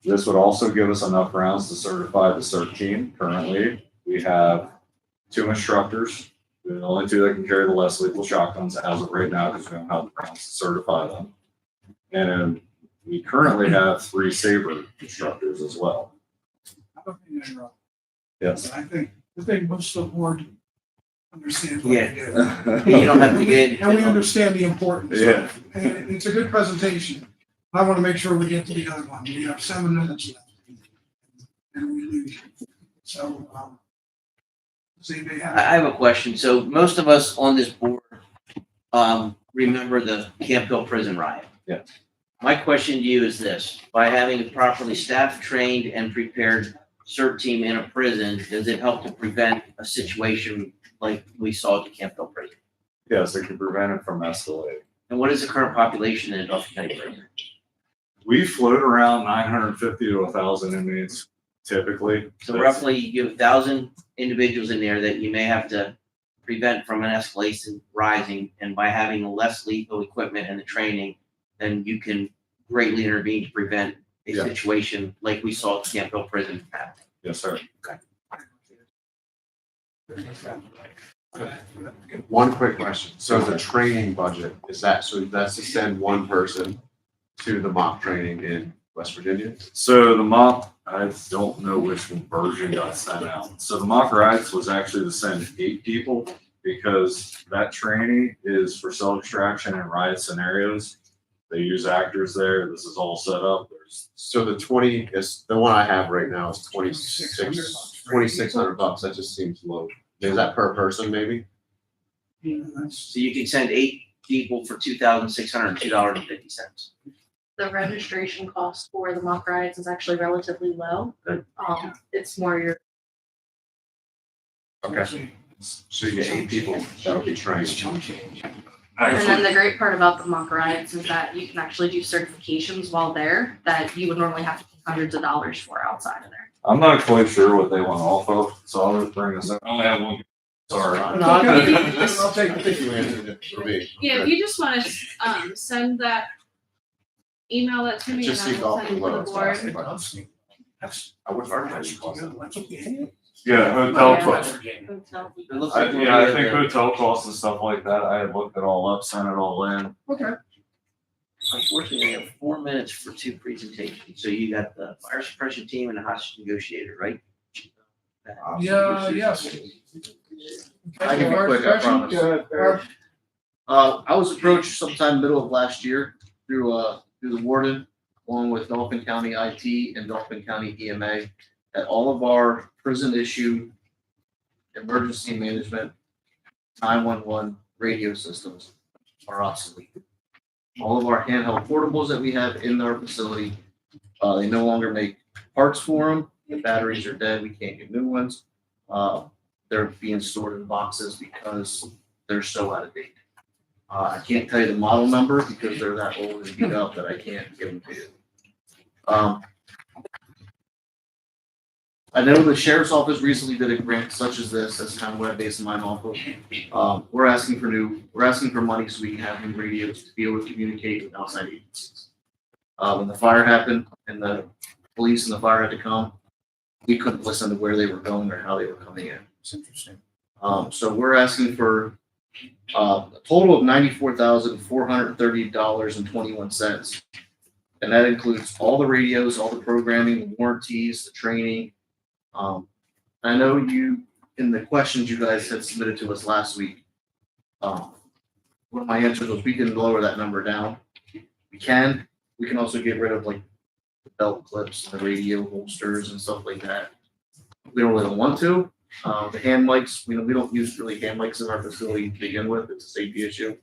This would also give us enough rounds to certify the CERT team. Currently, we have 2 instructors. We're the only 2 that can carry the less lethal shotguns as of right now, because we don't have the rounds to certify them. And we currently have 3 Saber instructors as well. I don't think you're wrong. Yes. I think most of the board understands what Yeah. we do. You don't have to get And we understand the importance. Yeah. And it's a good presentation. I want to make sure we get to the other one. We have 7 minutes left. And we leave. So, does anybody have? I have a question. So most of us on this board remember the Camp Hill prison riot. Yes. My question to you is this: by having a properly staffed, trained, and prepared CERT team in a prison, does it help to prevent a situation like we saw at the Camp Hill prison? Yes, it can prevent it from escalating. And what is the current population in Dauphin County Prison? We float around 950 to 1,000 inmates typically. So roughly you have 1,000 individuals in there that you may have to prevent from an escalation rising, and by having less lethal equipment and the training, then you can greatly intervene to prevent a Yeah. situation like we saw at Camp Hill prison happen. Yes, sir. One quick question. So the training budget, that's to send one person to the mock training in West Virginia? So the mock, I don't know which version got sent out. So the mock rides was actually to send 8 people, because that training is for cell extraction and riot scenarios. They use actors there. This is all set up. So the 20 is, the one I have right now is $2,600. That just seems low. Is that per person maybe? So you can send 8 people for $2,602.50. The registration cost for the mock riots is actually relatively low. It's more your Okay. So you get 8 people that'll be trained. And then the great part about the mock riots is that you can actually do certifications while there that you would normally have to pay hundreds of dollars for outside of there. I'm not quite sure what they want off of, so I'll just bring this up. I only have one. Sorry. I'll take the 50 for me. Yeah, if you just want to send that email that to me and Just I see will send it to the golf board. I wouldn't argue that. Yeah, hotel Yeah. costs. Hotel. It looks like Yeah, I we'll think be at hotel costs and stuff like that, I had looked it all up, sent it all in. Okay. Unfortunately, we have 4 minutes for 2 presentations. So you got the fire suppression team and the hostage negotiator, right? Yeah, yes. I can be quick, I promise. I was approached sometime middle of last year through the warden, along with Dauphin County IT and Dauphin County EMA, that all of our prison issued emergency management 911 radio systems are obsolete. All of our handheld portables that we have in our facility, they no longer make parts for them. The batteries are dead. We can't get new ones. They're being stored in boxes because they're so out of date. I can't tell you the model number because they're that old and beat up that I can't give them to you. I know the sheriff's office recently did a grant such as this. That's kind of what I base mine off of. We're asking for money so we can have new radios to be able to communicate with outside agencies. When the fire happened and the police and the fire had to come, we couldn't listen to where they were going or how they were coming in. It's interesting. So we're asking for a total of $94,430.21. And that includes all the radios, all the programming, the warranties, the training. I know you, in the questions you guys had submitted to us last week, one of my answers was we can lower that number down. We can also get rid of like the belt clips, the radio holsters and stuff like that. We don't really want to. The hand mics, we don't use really hand mics in our facility to begin with. It's a safety issue.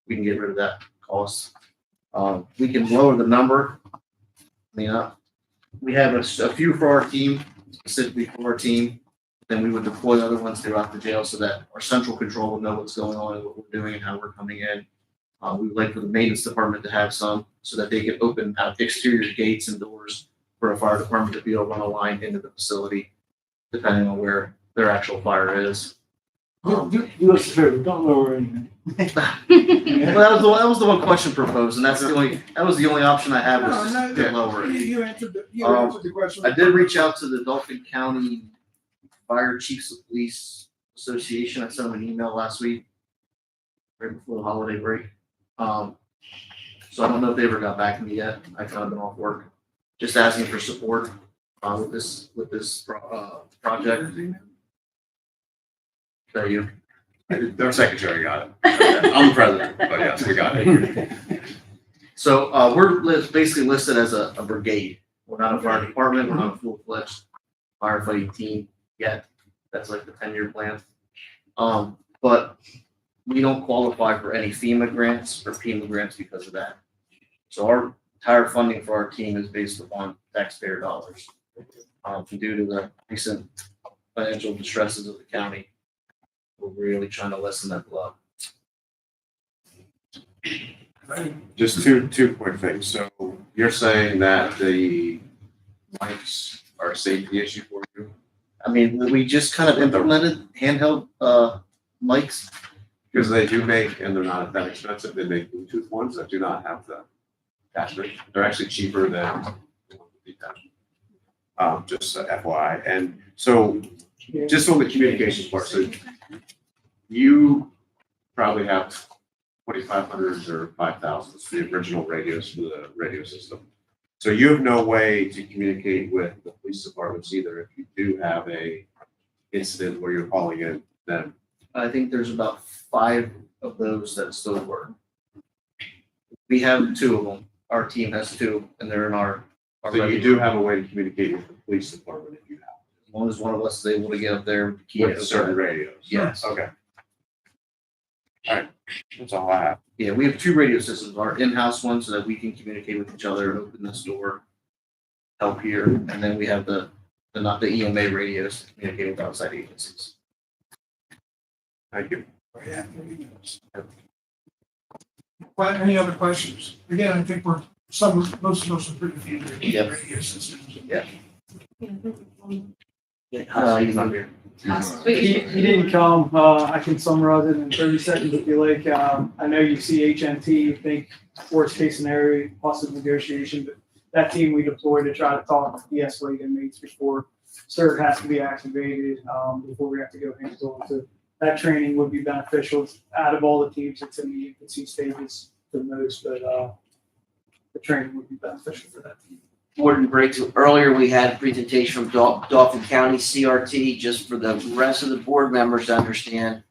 We can get rid of that cost. We can lower the number. We have a few for our team, specifically for our team. Then we would deploy other ones throughout the jail so that our central control will know what's going on and what we're doing and how we're coming in. We would like for the maintenance department to have some so that they can open out exterior gates and doors for a fire department to be able to run a line into the facility, depending on where their actual fire is. Do us a favor, don't lower anything. Well, that was the one question proposed, and that was the only option I had was No, to lower it. You answered the question. I did reach out to the Dauphin County Fire Chiefs of Police Association. I sent them an email last week, right before the holiday break. So I don't know if they ever got back to me yet. I've kind of been off work, just asking for support with this project. Is that you? Their secretary got it. I'm the president, but yes, we got it. So we're basically listed as a brigade. We're not a fire department. We're not a full-fledged firefighting team yet. That's like the 10-year plan. But we don't qualify for any FEMA grants or FEMA grants because of that. So our entire funding for our team is based upon taxpayer dollars. Due to the recent financial distresses of the county, we're really trying to lessen that blow. Just two quick things. So you're saying that the mics are a safety issue for you? I mean, we just kind of implemented handheld mics. Because they do make, and they're not that expensive, they make Bluetooth ones that do not have the attachment. They're actually cheaper than the attachment. Just FYI. And so just on the communications part, so you probably have 2,500 or 5,000, the original radios for the radio system. So you have no way to communicate with the police departments either if you do have a incident where you're calling in them. I think there's about 5 of those that still work. We have 2 of them. Our team has 2, and they're in our. So you do have a way to communicate with the police department if you have. As long as one of us is able to get up there. With certain radios. Yes. Okay. All right. That's all I have. Yeah, we have 2 radio systems, our in-house one so that we can communicate with each other and open this door, help here, and then we have the EMA radios to communicate with outside agencies. Thank you. Any other questions? Again, I think most of us are pretty familiar with Yep. radio systems. Yeah. He's not here. He didn't come. I can summarize it in 30 seconds if you like. I know you see HNT, you think worst case scenario, possible negotiation, but that team we deployed to try to talk de-escalate inmates before CERT has to be activated, before we have to go hands-on. So that training would be beneficial. Out of all the teams, it's in the infancy stages the most, but the training would be beneficial for that team. Warden Briggs, earlier we had a presentation from Dauphin County CRT, just for the rest of the board members to understand.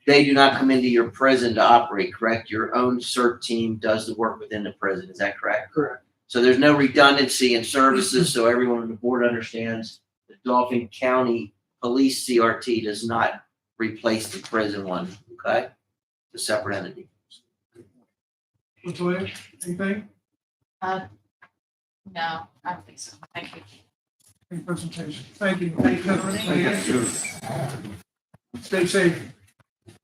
They do not come into your prison to operate, correct? Your own CERT team does the work within the prison, is that correct? Correct. So there's no redundancy in services, so everyone on the board understands the Dauphin County Police CRT does not replace the prison one, okay? It's a separate entity. Latoya, anything? No, I don't think so. Thank you. Any presentation? Thank you. Thank you. Stay safe.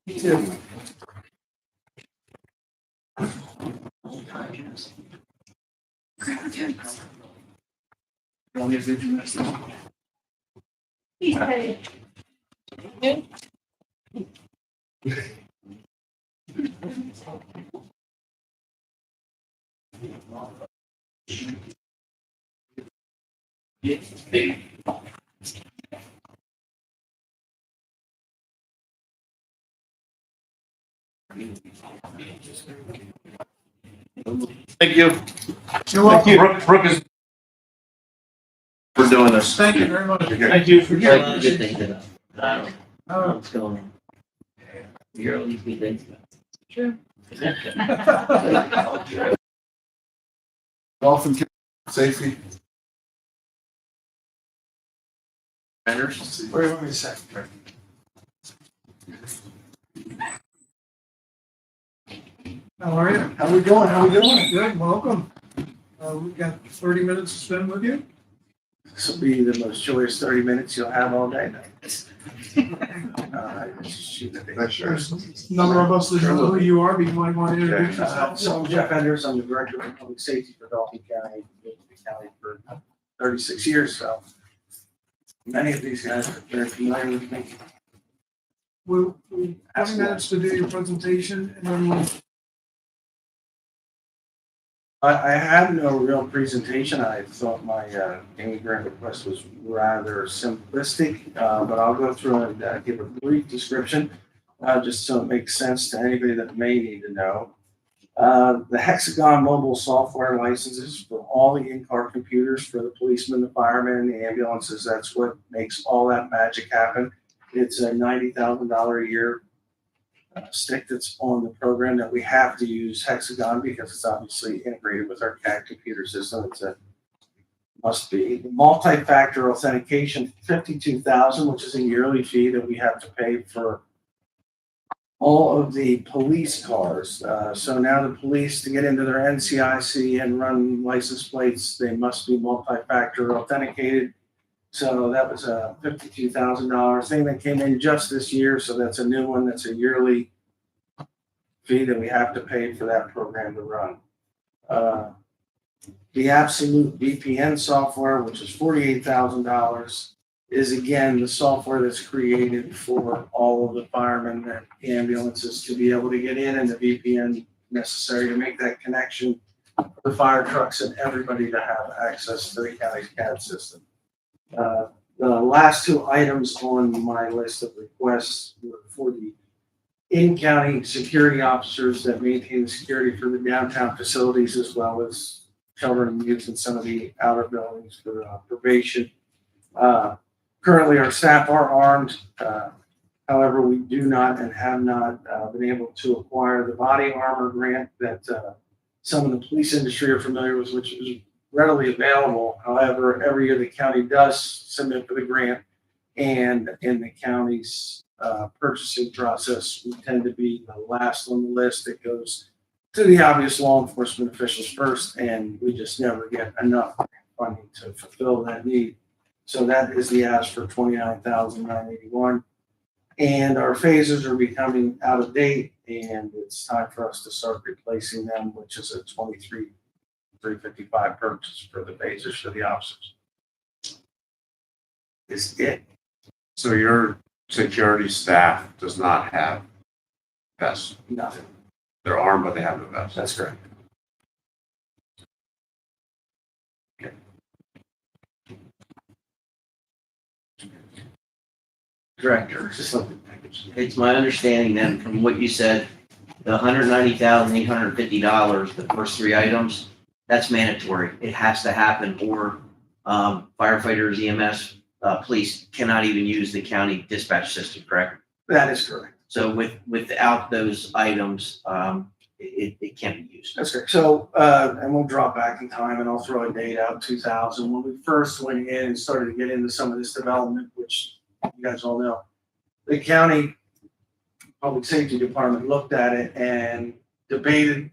You too. Thank you. You're welcome. Brooke is. For doing this. Thank you very much. Thank you for Good thing to know. I don't know Oh. what's going on. You're only good things. True. Dolphin safety. Wait a second. How are you? How we doing? How we doing? Good, welcome. We've got 30 minutes to spend with you. This will be the most joyous 30 minutes you'll have all day. There's a number of us that know who you are, but you might want to introduce yourself. So I'm Jeff Enders. I'm the Director of Public Safety for Dauphin County. I've been in the county for 36 years, so many of these guys are very familiar with me. We'll 20 minutes to do your presentation, and then we'll I had no real presentation. I thought my immigrant request was rather simplistic, but I'll go through and give a brief description, just so it makes sense to anybody that may need to know. The Hexagon mobile software licenses for all the in-car computers for the policemen, the firemen, the ambulances. That's what makes all that magic happen. It's a $90,000 a year stick that's on the program that we have to use Hexagon because it's obviously integrated with our CAD computer system. It's a must be. The multi-factor authentication, $52,000, which is a yearly fee that we have to pay for all of the police cars. So now the police, to get into their NCIC and run license plates, they must be multi-factor authenticated. So that was a $52,000 thing that came in just this year. So that's a new one. That's a yearly fee that we have to pay for that program to run. The Absolute VPN software, which is $48,000, is again the software that's created for all of the firemen and ambulances to be able to get in, and the VPN necessary to make that connection for the fire trucks and everybody to have access to the county's CAD system. The last two items on my list of requests were for the in-county security officers that maintain the security for the downtown facilities, as well as children and youth in some of the outer buildings for probation. Currently, our staff are armed. However, we do not and have not been able to acquire the body armor grant that some of the police industry are familiar with, which is readily available. However, every year the county does submit for the grant, and in the county's purchasing process, we tend to be the last on the list. It goes to the obvious law enforcement officials first, and we just never get enough funding to fulfill that need. So that is the ask for $29,981. And our phases are becoming out of date, and it's time for us to start replacing them, which is a $23,355 purchase for the phasers for the officers. is it. So your security staff does not have vests? Nothing. They're armed, but they have no vests? That's correct. Director, Just like the package. it's my understanding then from what you said, the $190,850, the first three items, that's mandatory. It has to happen or firefighters, EMS, police cannot even use the county dispatch system, correct? That is correct. So without those items, it can't be used. That's correct. So, and we'll drop back in time and I'll throw a date out, 2000, when we first went in and started to get into some of this development, which you guys all know. The county public safety department looked at it and debated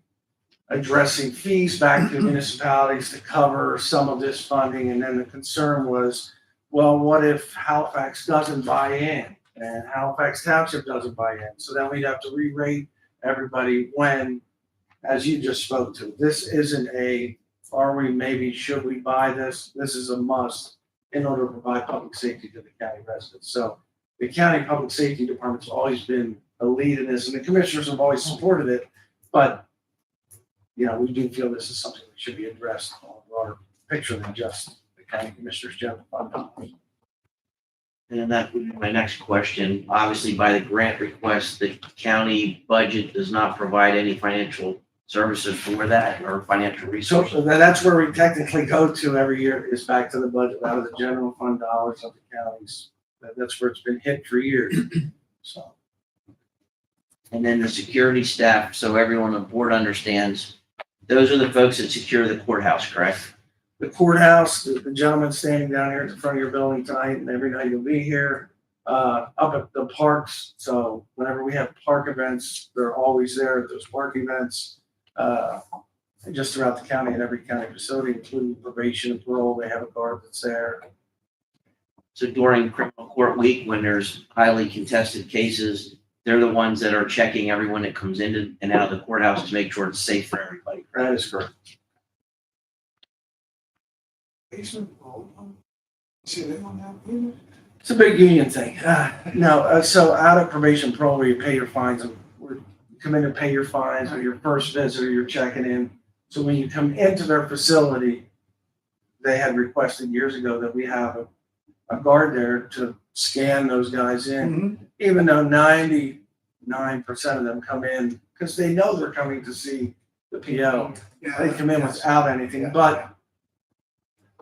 addressing fees back to municipalities to cover some of this funding. And then the concern was, well, what if Halifax doesn't buy in and Halifax Township doesn't buy in? So then we'd have to re-rate everybody when, as you just spoke to, this isn't should we buy this? This is a must in order to provide public safety to the county residents. So the county public safety department's always been a lead in this and the commissioners have always supported it. But, we do feel this is something that should be addressed on a broader picture than just the county commissioners general fund dollars. And that would be my next question. Obviously, by the grant request, the county budget does not provide any financial services for that or financial So resources. that's where we technically go to every year is back to the budget out of the general fund dollars of the counties. That's where it's been hit for years. So. And then the security staff, so everyone on board understands, those are the folks that secure the courthouse, correct? The courthouse, the gentleman standing down here at the front of your building tonight, and every night you'll be here, up at the parks. So whenever we have park events, they're always there at those park events. Just throughout the county and every county facility, including probation and parole, they have a guard that's there. So during criminal court week, when there's highly contested cases, they're the ones that are checking everyone that comes in and out of the courthouse to make sure it's safe for everybody. That is correct. See, they don't have payment. It's a big union thing. So out of probation parole, where you pay your fines, you come in and pay your fines, or your first visitor, you're checking in. So when you come into their facility, they had requested years ago that we have a guard there to scan those guys in, even though 99% of them come in because they know they're coming to see the PO. They come in without anything, but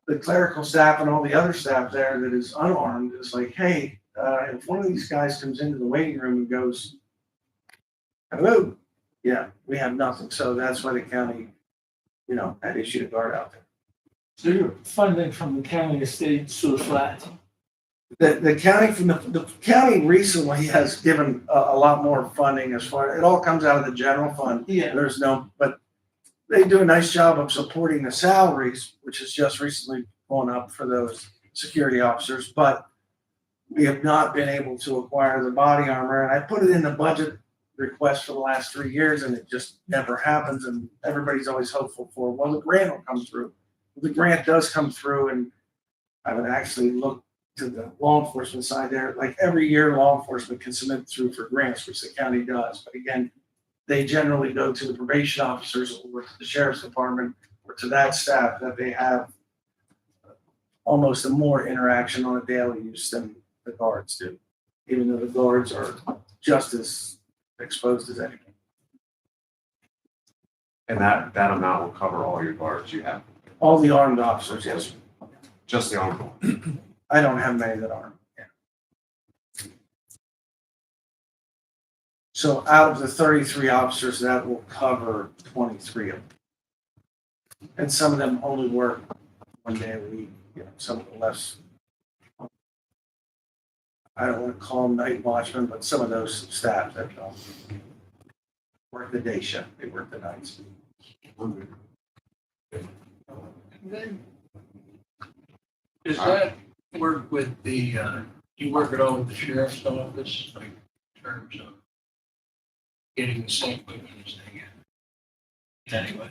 the clerical staff and all the other staff there that is unarmed is like, hey, if one of these guys comes into the waiting room and goes, hello, yeah, we have nothing. So that's why the county, had issued a guard out there. So your funding from the county is staying so flat. The county the county recently has given a lot more funding it all comes out of the general fund. Yeah. But they do a nice job of supporting the salaries, which has just recently gone up for those security officers, but we have not been able to acquire the body armor. And I put it in the budget request for the last 3 years and it just never happens. And everybody's always hopeful for, well, the grant will come through. The grant does come through and I would actually look to the law enforcement side there. Like every year, law enforcement can submit through for grants, which the county does. But again, they generally go to the probation officers or to the sheriff's department or to that staff that they have almost a more interaction on a daily use than the guards do, even though the guards are just as exposed as anyone. And that amount will cover all your guards you have? All the armed officers, yes. Just the armed ones? I don't have many that aren't. Yeah. So out of the 33 officers, that will cover 23 of them. And some of them only work one day a week, some of the less. I don't want to call them night watchmen, but some of those staff that work the day shift, they work the nights. Does that work with the, you work it all with the sheriff's office, like in terms of getting the same equipment as they get? Anyway.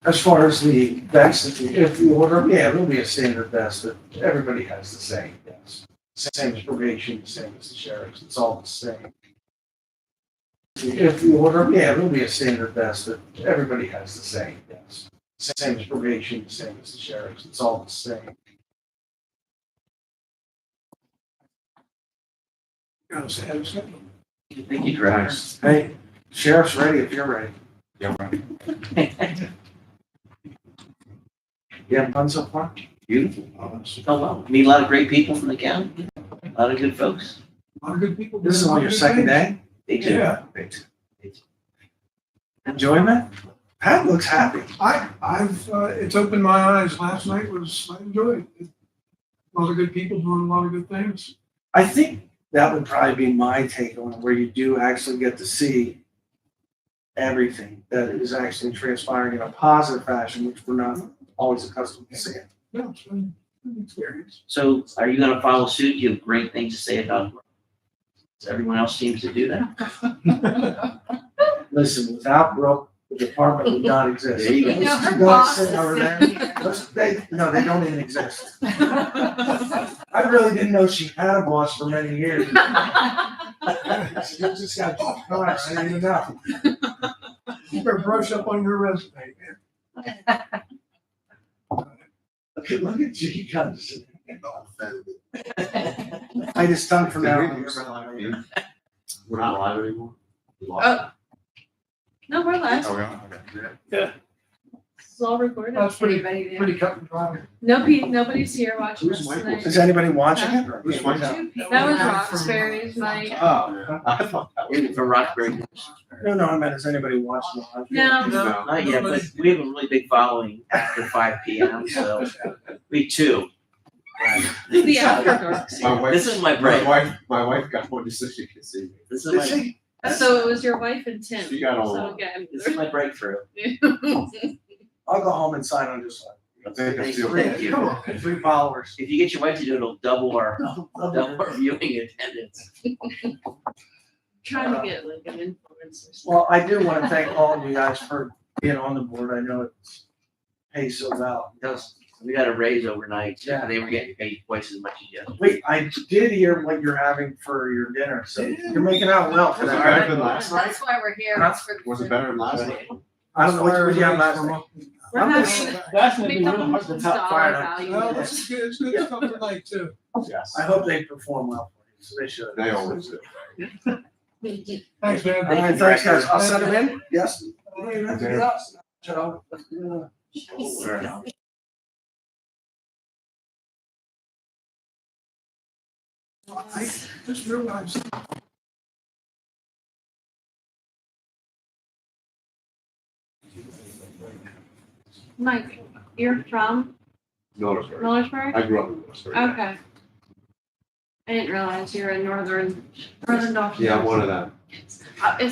As far as the vests, if you order, yeah, it'll be a standard vest that everybody has the same, yes. Same as probation, same as the sheriff's, it's all the same. If you order, yeah, it'll be a standard vest that everybody has the same, yes. Same as probation, same as the sheriff's, it's all the same. Thank you, Director. Hey, sheriff's ready if you're ready. Yeah, right. You having fun so far? Beautiful. Oh, well, meet a lot of great people from the county, a lot of good folks. A lot of good people. This is on your second day? They do. Yeah. They do. They do. Enjoyment? Pat looks happy. It's opened my eyes. Last night I enjoyed it. A lot of good people doing a lot of good things. I think that would probably be my take on it, where you do actually get to see everything that is actually transpiring in a positive fashion, which we're not always accustomed to seeing. Yeah, it's been an experience. So are you gonna follow suit? You have great things to say about Brooke. Everyone else seems to do that. Listen, without Brooke, the department would not exist. There you go. Those No, her two guys boss sitting over is- there, they don't even exist. I really didn't know she had a boss for many years. You just got, oh, I didn't even know. You better brush up on your resume, man. Okay, look at G comes. I just done from now on. We're not live anymore? Oh. No, we're live. Oh, we are? Okay. This is all recorded. That's pretty- Anybody there? Pretty cut and dry. Nobody's here watching us Who's Michael? tonight. Is anybody watching it? Who's Mike? That was Roxbury's mic. Oh, I thought that was. For Roxbury. no, I meant, is anybody watching it? No. No. Not yet, but we have a really big following after 5 PM, so we too. The after dark. My wife- This is my break. My wife got one just so she could see me. This is Did my, she? So it was your wife and Tim. She got all- So okay. this is my breakthrough. I'll go home and sign on this one. I think it's still. Thank you. Come on. 3 followers. If you get your wife to do it, it'll double our viewing attendance. Trying to get like an influencer. Well, I do want to thank all of you guys for being on the board. I know it pays so well. Yes, we got a raise overnight. Yeah. They were getting paid twice as much as you. Wait, I did hear what you're having for your dinner, so you're making out well for Was it that. better than last night? That's why we're here. Huh? It's for the Was it better than last night? I don't know what you have last night. We're I'm having That's gonna be real hard McDonald's to top dollar fire. value. Well, this is good. It's good stuff tonight too. Yes. I hope they perform well for you, so they should. They always do. Thanks, man. All right, thanks, guys. I'll send them in. Yes. I just realized. Mike, you're from Millersburg. Millersburg? I grew up in Millersburg. Okay. I didn't realize you're in northern Dauphin. Yeah, I'm one of them. It's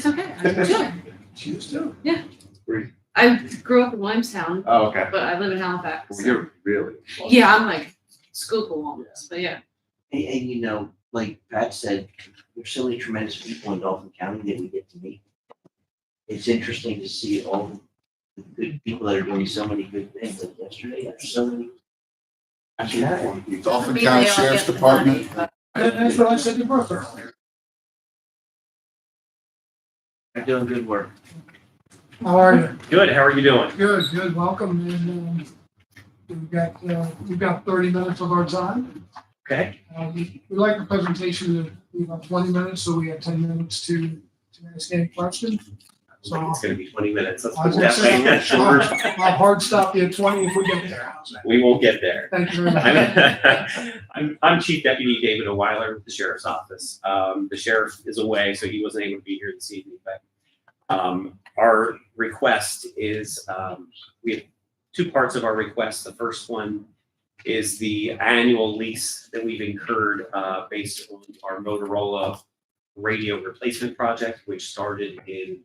okay. I'm too. She is too. I grew up in Williamstown, Oh, okay. but I live in Halifax. Well, you're really. Yeah, I'm like Schuylkill almost, but yeah. And you know, like Pat said, there's so many tremendous people in Dauphin County that we get to meet. It's interesting to see all the good people that are doing so many good things. Like yesterday, there's so many. I Dauphin mean, County they all Sheriff's get the Department. money, but- That's what I said to Bertha earlier. They're doing good work. How are you? Good, how are you doing? Good, welcome. And we've got 30 minutes of our time. Okay. We like the presentation to be about 20 minutes, so we have 10 minutes to ask any questions. So It's gonna be 20 minutes. Let's I put was gonna say, that shorter. I'll hard stop you at 20 if we get there. How's that? We won't get there. Thank you very much. I'm Chief Deputy David O'Weiler with the Sheriff's Office. The sheriff is away, so he wasn't able to be here this evening, but our request is, we have 2 parts of our request. The first one is the annual lease that we've incurred based on our Motorola radio replacement project, which started in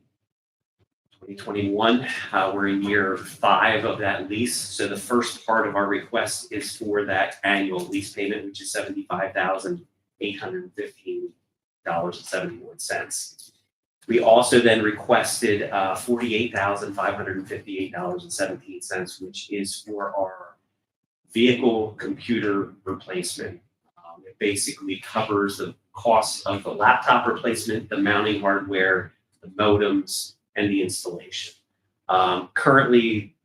2021. We're in year 5 of that lease. So the first part of our request is for that annual lease payment, which is $75,815.71. We also then requested $48,558.17, which is for our vehicle computer replacement. It basically covers the cost of the laptop replacement, the mounting hardware, the modems, and the installation. Currently,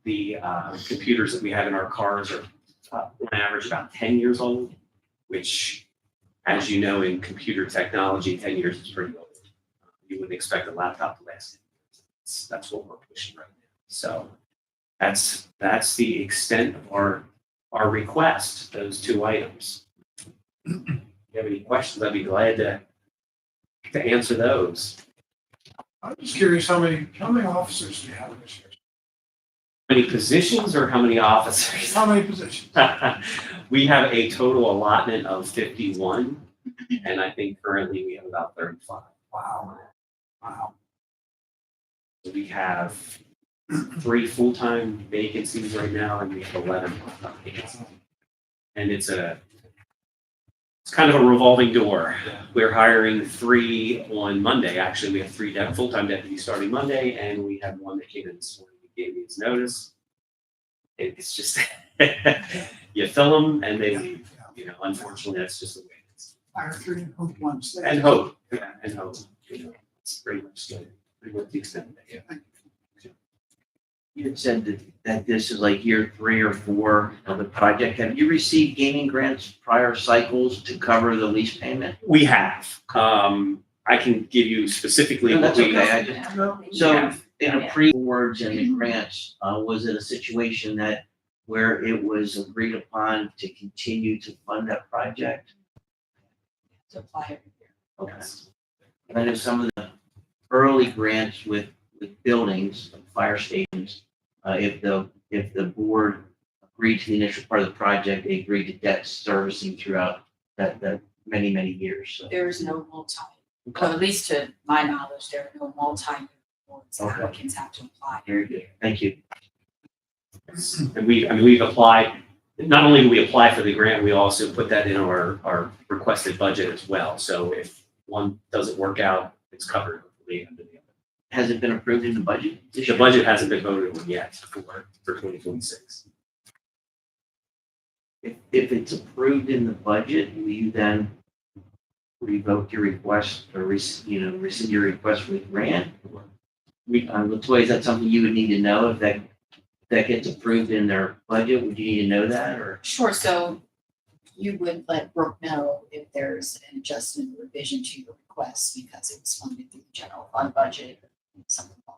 the computers that we have in our cars are on average about 10 years old, which, as you know, in computer technology, 10 years is pretty old. You wouldn't expect a laptop to last 10 years. That's what we're pushing right now. So that's the extent of our request, those two items. If you have any questions, I'd be glad to answer those. I'm just curious, how many officers do you have this year? How many positions or how many officers? How many positions? We have a total allotment of 51, and I think currently we have about 35. Wow. We have 3 full-time vacancies right now, and we have 11 part-time vacancies. And it's kind of a revolving door. We're hiring 3 on Monday. Actually, we have 3 full-time deputies starting Monday, and we have 1 that came in this morning. He gave me his notice. It's just, you fill them and they leave. You know, unfortunately, that's just the way it is. Hire 3 and hope 1 stays. And hope, and hope. You know, it's pretty much pretty much the extent of it. Yeah. You had said that this is like year 3 or 4 of the project. Have you received gaming grants prior cycles to cover the lease payment? We have. I can give you specifically No, what that's we. okay. So in a pre-awards and the grants, was it a situation where it was agreed upon to continue to fund that project? To apply every year. Okay. And I know some of the early grants with buildings, like fire stations, if the board agreed to the initial part of the project, they agreed to debt servicing throughout that many, many years. So. There's no well, at least to my knowledge, there are no boards applicants have to apply. Very good. Thank you. And we've applied, not only do we apply for the grant, we also put that in our requested budget as well. So if one doesn't work out, it's covered hopefully under the other. Has it been approved in the budget? The budget hasn't been voted on yet for 2026. If it's approved in the budget, will you then revoke your request or rescind your request for the grant? Latoya, is that something you would need to know if that gets approved in their budget? Would you need to know that or? Sure, so you would let Brooke know if there's an adjustment or revision to your request because it was funded through the general fund budget. Something along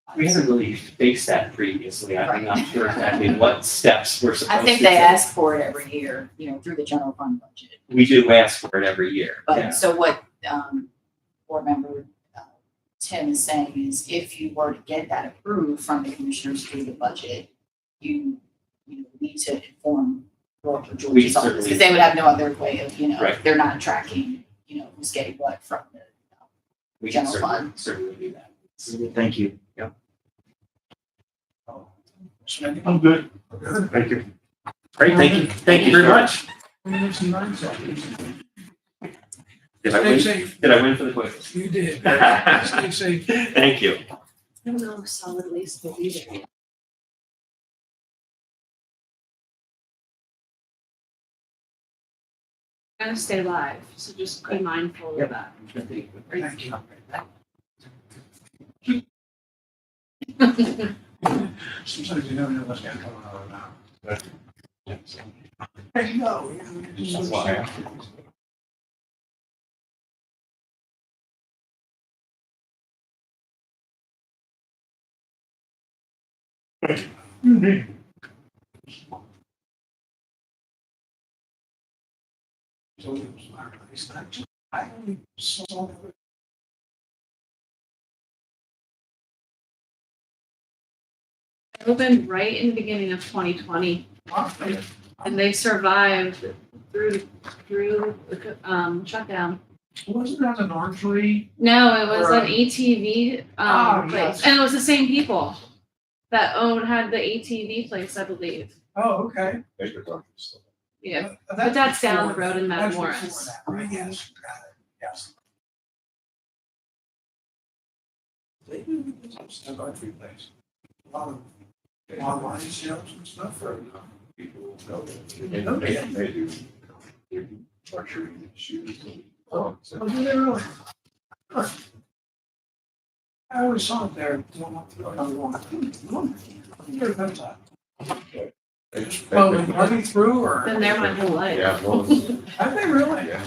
those We lines. haven't really faced that previously. I'm not sure exactly what steps we're supposed to. I think they ask for it every year, through the general fund budget. We do ask for it every year. But Yeah. so what board member Tim is saying is if you were to get that approved from the commissioners through the budget, you need to inform Brooke or George's office certainly- because they would have no other way of, Right. they're not tracking, who's getting what from the We can general fund. certainly do that. Thank you. I'm good. Thank you. Great, thank you very much. Minutes and 9 seconds. Did I Stay win? safe. Did I win for the quiz? You did. Stay safe. Thank you. I don't know if solid waste will be there. Gonna stay live, so just be mindful of that. Thank you. Sometimes you never know what's gonna come out of that. Hey, no. That's why I asked So it was not really stuck. I only saw it. It opened right in the beginning of 2020, and they survived through the shutdown. Wasn't that an archery? No, it was Or an ATV Oh, place, yes. and it was the same people that had the ATV place, I believe. Oh, okay. Yeah, but that's down the road in That's Mount before Morris. that, right? Yes, got it. Yes. They do stand by three things. A lot of online sales and stuff for People know that. They do. They do luxury shoes. Oh, do they really? Huh. I always saw it there. Oh, running through or? Been there my whole life. Yeah, well, Have they really? yeah.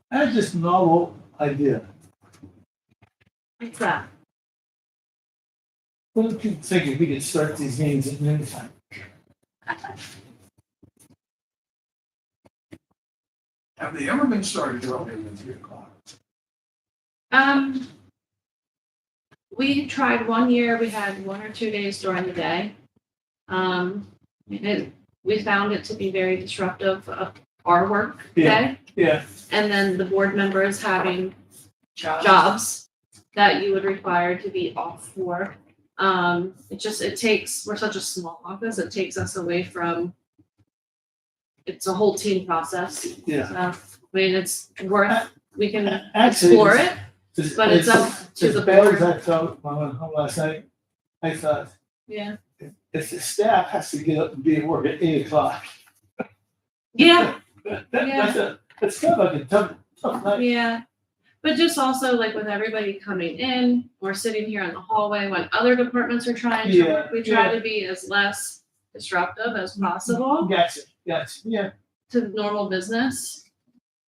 I had this novel idea. What's that? What do you think if we could start these games at noon time? Have they ever been started earlier than 3:00? We tried one year, we had 1 or 2 days during the day. We found it to be very disruptive of our work day. Yeah. And then the board members having jobs that you would require to be off for. We're such a small office, it takes us away from, it's a whole team process. Yeah. So, I mean, it's worth, we can Actually, explore it, but it's up to the As bad as board. I felt when I went home last night, I thought, Yeah. if the staff has to get up and be at work at 8 o'clock. Yeah, That's kind of like a tough night. yeah. But just also like with everybody coming in, we're sitting here in the hallway when other departments are trying to work, we try to be as less disruptive as possible Gotcha, yeah. to normal business.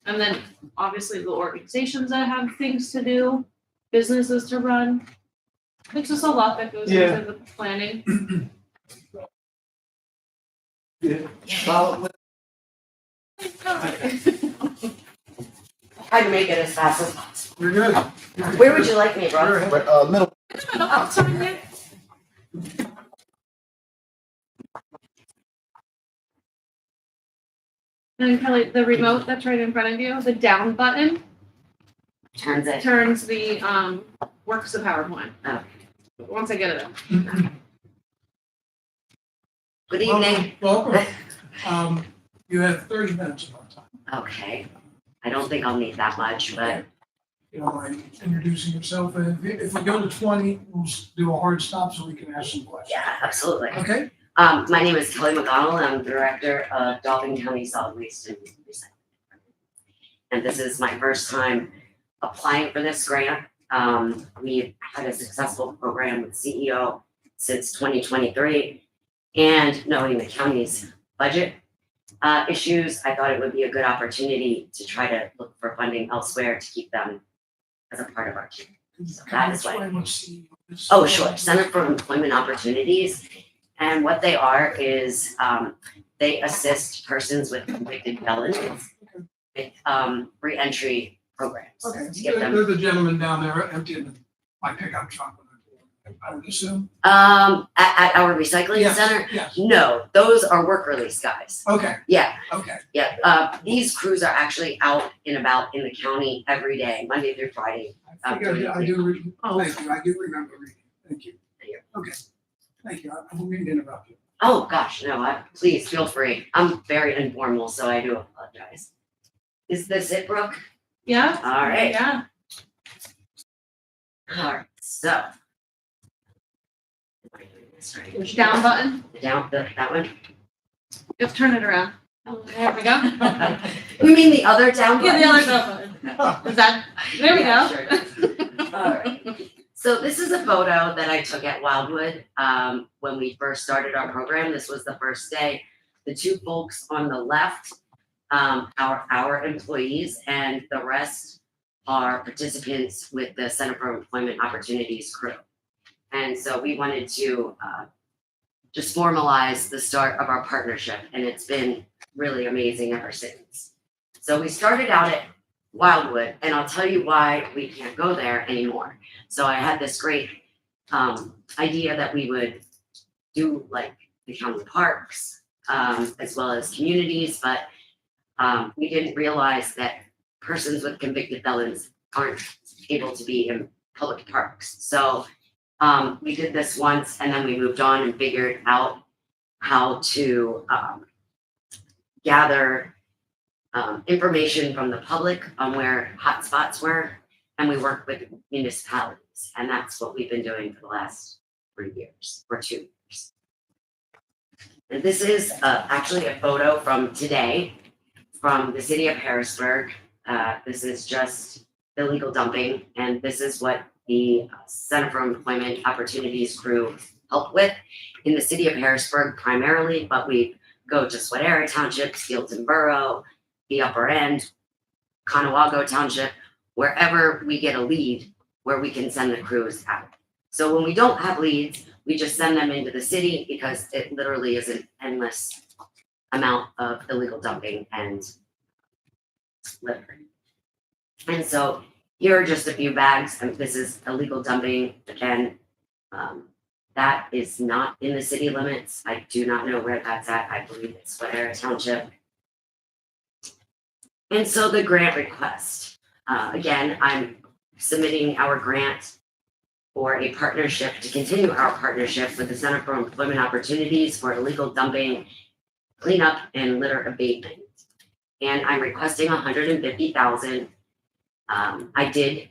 And then obviously the organizations that have things to do, businesses to run. It's just a lot that goes Yeah. into the planning. Yeah. Well, try to make it as fast as possible. You're good. Where would you like me, Rob? Middle. And Kelly, the remote that's right in front of you, the down button Turns it. turns the works the PowerPoint. Oh. Once I get it up. Good evening. Welcome. You have 30 minutes of our time. Okay. I don't think I'll need that much, but You know, like introducing yourself, and if we go to 20, we'll do a hard stop so we can ask some questions. yeah, absolutely. Okay? My name is Kelly McDonald. I'm Director of Dauphin County Solid Waste and Recycling. And this is my first time applying for this grant. We've had a successful program with CEO since 2023. And knowing the county's budget issues, I thought it would be a good opportunity to try to look for funding elsewhere to keep them as a part of our team. So that is why. Explain what CEO is. Oh, sure. Center for Employment Opportunities. And what they are is they assist persons with convicted felons with reentry programs Okay, to get them. there's a gentleman down there emptying my pickup truck. I would assume. At our recycling Yes, center? yes. No, those are work release guys. Okay, Yeah, okay. yeah. These crews are actually out and about in the county every day, Monday through Friday. I think I do read, thank you, I do remember reading, thank you. Okay, thank you, I didn't mean to interrupt you. Oh, gosh, no, please feel free. I'm very informal, so I do apologize. Is this it, Brooke? Yeah. All right. Yeah. All right, so. Push down button. That one? Just turn it around. Oh, there we go. You mean the other down Yeah, button? the other down button. Is that, there we Yeah, go. sure. All right. So this is a photo that I took at Wildwood when we first started our program. This was the first day. The two folks on the left are our employees, and the rest are participants with the Center for Employment Opportunities crew. And so we wanted to just formalize the start of our partnership, and it's been really amazing ever since. So we started out at Wildwood, and I'll tell you why we can't go there anymore. So I had this great idea that we would do like the county parks as well as communities, but we didn't realize that persons with convicted felons aren't able to be in public parks. So we did this once, and then we moved on and figured out how to gather information from the public on where hotspots were, and we worked with municipalities, and that's what we've been doing for the last 3 years or 2 years. And this is actually a photo from today from the city of Harrisburg. This is just illegal dumping, and this is what the Center for Employment Opportunities crew helped with in the city of Harrisburg primarily, but we go to Swadera Township, Fields Borough, the Upper End, Conawago Township, wherever we get a lead where we can send the crews out. So when we don't have leads, we just send them into the city because it literally is an endless amount of illegal dumping and littering. And so here are just a few bags, and this is illegal dumping. Again, that is not in the city limits. I do not know where that's at. I believe it's Swadera Township. And so the grant request, again, I'm submitting our grant for a partnership to continue our partnership with the Center for Employment Opportunities for illegal dumping, cleanup, and litter abatement. And I'm requesting $150,000. I did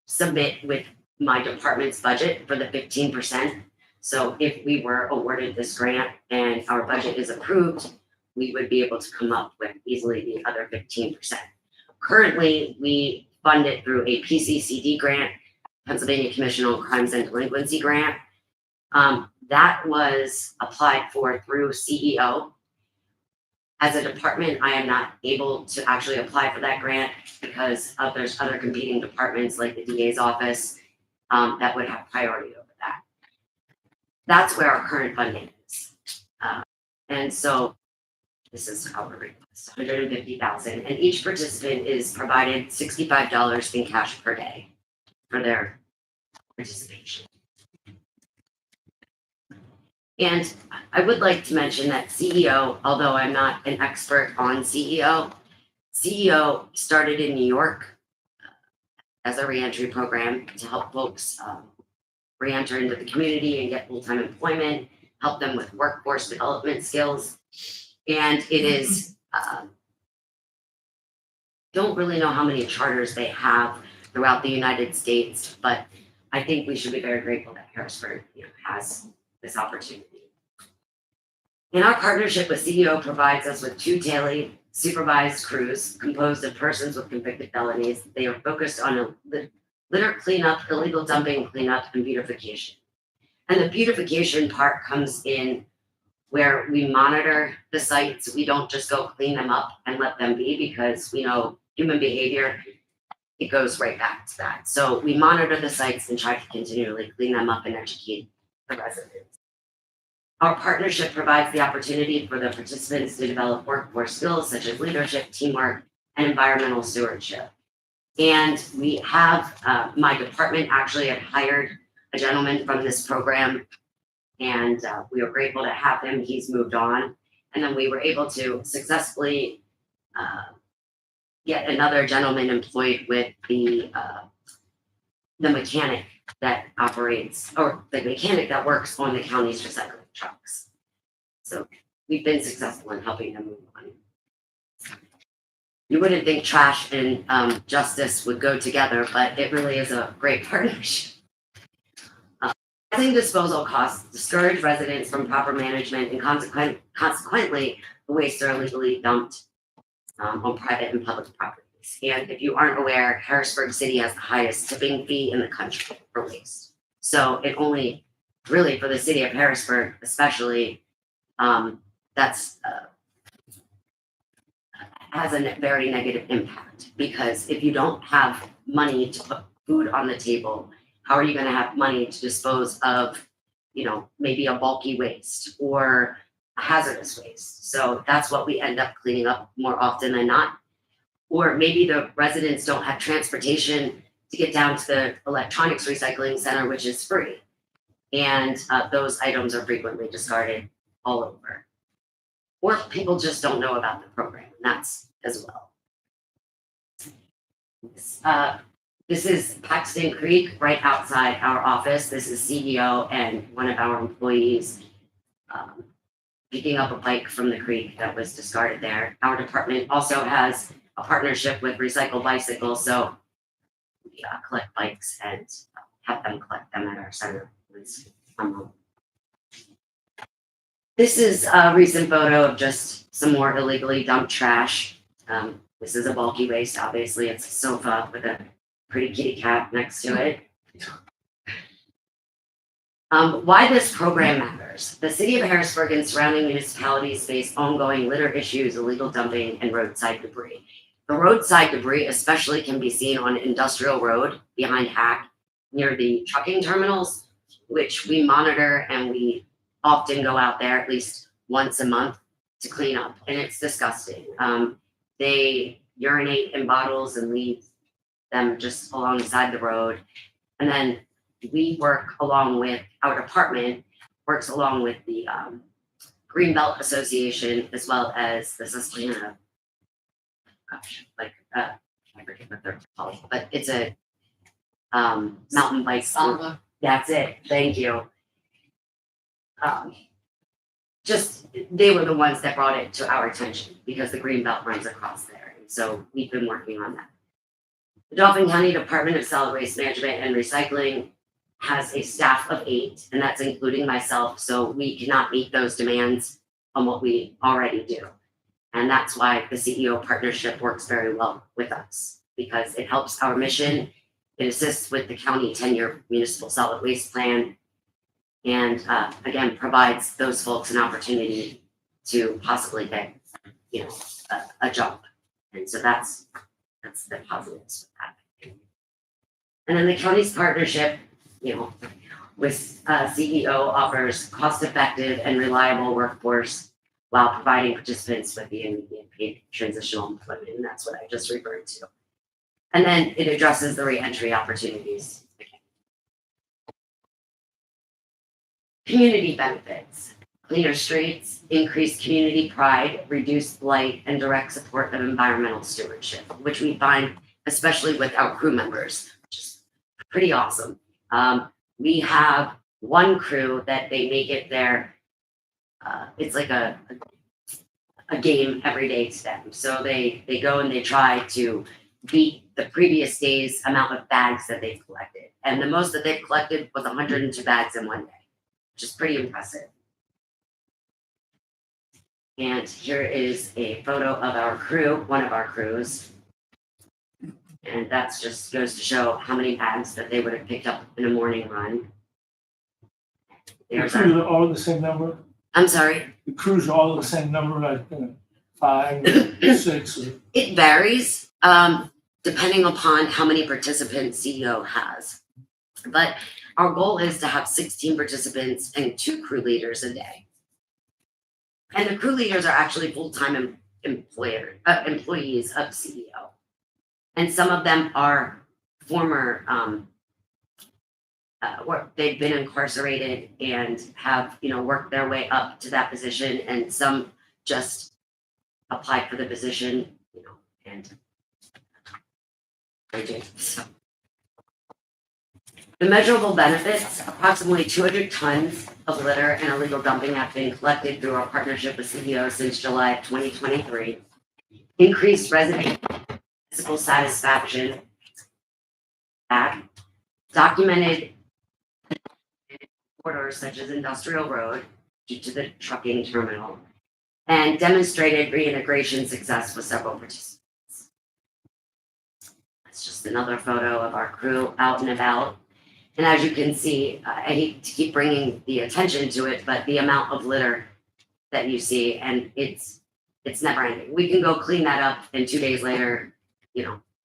submit with my department's budget for the 15%. So if we were awarded this grant and our budget is approved, we would be able to come up with easily the other 15%. Currently, we fund it through a PCCD grant, Pennsylvania Commission on Crimes and Delinquency grant. That was applied for through CEO. As a department, I am not able to actually apply for that grant because there's other competing departments like the DA's office that would have priority over that. That's where our current funding is. And so this is our request, $150,000, and each participant is provided $65 in cash per day for their participation. And I would like to mention that CEO, although I'm not an expert on CEO started in New York as a reentry program to help folks reenter into the community and get full-time employment, help them with workforce development skills. And it is, don't really know how many charters they have throughout the United States, but I think we should be very grateful that Harrisburg has this opportunity. And our partnership with CEO provides us with 2 daily supervised crews composed of persons with convicted felonies. They are focused on litter cleanup, illegal dumping cleanup, and beautification. And the beautification part comes in where we monitor the sites. We don't just go clean them up and let them be because we know human behavior, it goes right back to that. So we monitor the sites and try to continually clean them up and educate the residents. Our partnership provides the opportunity for the participants to develop workforce skills such as leadership, teamwork, and environmental stewardship. And we have, my department actually had hired a gentleman from this program, and we were grateful to have him. He's moved on. And then we were able to successfully get another gentleman employed with the mechanic that operates, or the mechanic that works on the county's recycling trucks. So we've been successful in helping them move on. You wouldn't think trash and justice would go together, but it really is a great partnership. Rising disposal costs discourage residents from proper management, and consequently, the wastes are illegally dumped on private and public properties. And if you aren't aware, Harrisburg City has the highest tipping fee in the country for waste. So it only, really for the city of Harrisburg especially, that's has a very negative impact, because if you don't have money to put food on the table, how are you going to have money to dispose of, maybe a bulky waste or a hazardous waste? So that's what we end up cleaning up more often than not. Or maybe the residents don't have transportation to get down to the electronics recycling center, which is free. And those items are frequently discarded all over. Or people just don't know about the program, and that's as well. This is Paxton Creek right outside our office. This is CEO and one of our employees picking up a bike from the creek that was discarded there. Our department also has a partnership with Recycle Bicycles, so we collect bikes and have them collect them at our center. This is a recent photo of just some more illegally dumped trash. This is a bulky waste, obviously. It's a sofa with a pretty kitty cat next to it. Why this program matters. The city of Harrisburg and surrounding municipalities face ongoing litter issues, illegal dumping, and roadside debris. The roadside debris especially can be seen on Industrial Road behind Hack near the trucking terminals, which we monitor, and we often go out there at least once a month to clean up, and it's disgusting. They urinate in bottles and leave them just alongside the road. And then we work along with, our department works along with the Greenbelt Association as well as the Susquehanna, I forget what they're called, but it's a mountain bike. Samba. That's it, thank you. Just, they were the ones that brought it to our attention because the Greenbelt runs across there. And so we've been working on that. The Dauphin County Department of Solid Waste Management and Recycling has a staff of 8, and that's including myself. So we cannot meet those demands on what we already do. And that's why the CEO partnership works very well with us, because it helps our mission. It assists with the county 10-year municipal solid waste plan, and again, provides those folks an opportunity to possibly get, a job. And so that's the positives with that. And then the county's partnership, with CEO offers cost-effective and reliable workforce while providing participants with the immediate paid transitional employment, and that's what I just referred to. And then it addresses the reentry opportunities. Community benefits, cleaner streets, increased community pride, reduced blight, and direct support of environmental stewardship, which we find especially with our crew members, which is pretty awesome. We have one crew that they make it their, it's like a game every day to them. So they go and they try to beat the previous day's amount of bags that they've collected. And the most that they've collected was 102 bags in one day, which is pretty impressive. And here is a photo of our crew, one of our crews. And that's just goes to show how many bags that they would have picked up in a morning run. The crews are all the same number? I'm sorry? The crews are all the same number, like 5, 6? Or... It varies, depending upon how many participants CEO has. But our goal is to have 16 participants and 2 crew leaders a day. And the crew leaders are actually full-time employees of CEO. And some of them are former, they've been incarcerated and have, worked their way up to that position. And some just applied for the position, and they did. So. The measurable benefits, approximately 200 tons of litter and illegal dumping have been collected through our partnership with CEO since July of 2023. Increased resident physical satisfaction, documented corridors such as Industrial Road due to the trucking terminal, and demonstrated reintegration success with several participants. That's just another photo of our crew out and about. And as you can see, I hate to keep bringing the attention to it, but the amount of litter that you see, and it's never ending. We can go clean that up, and 2 days later,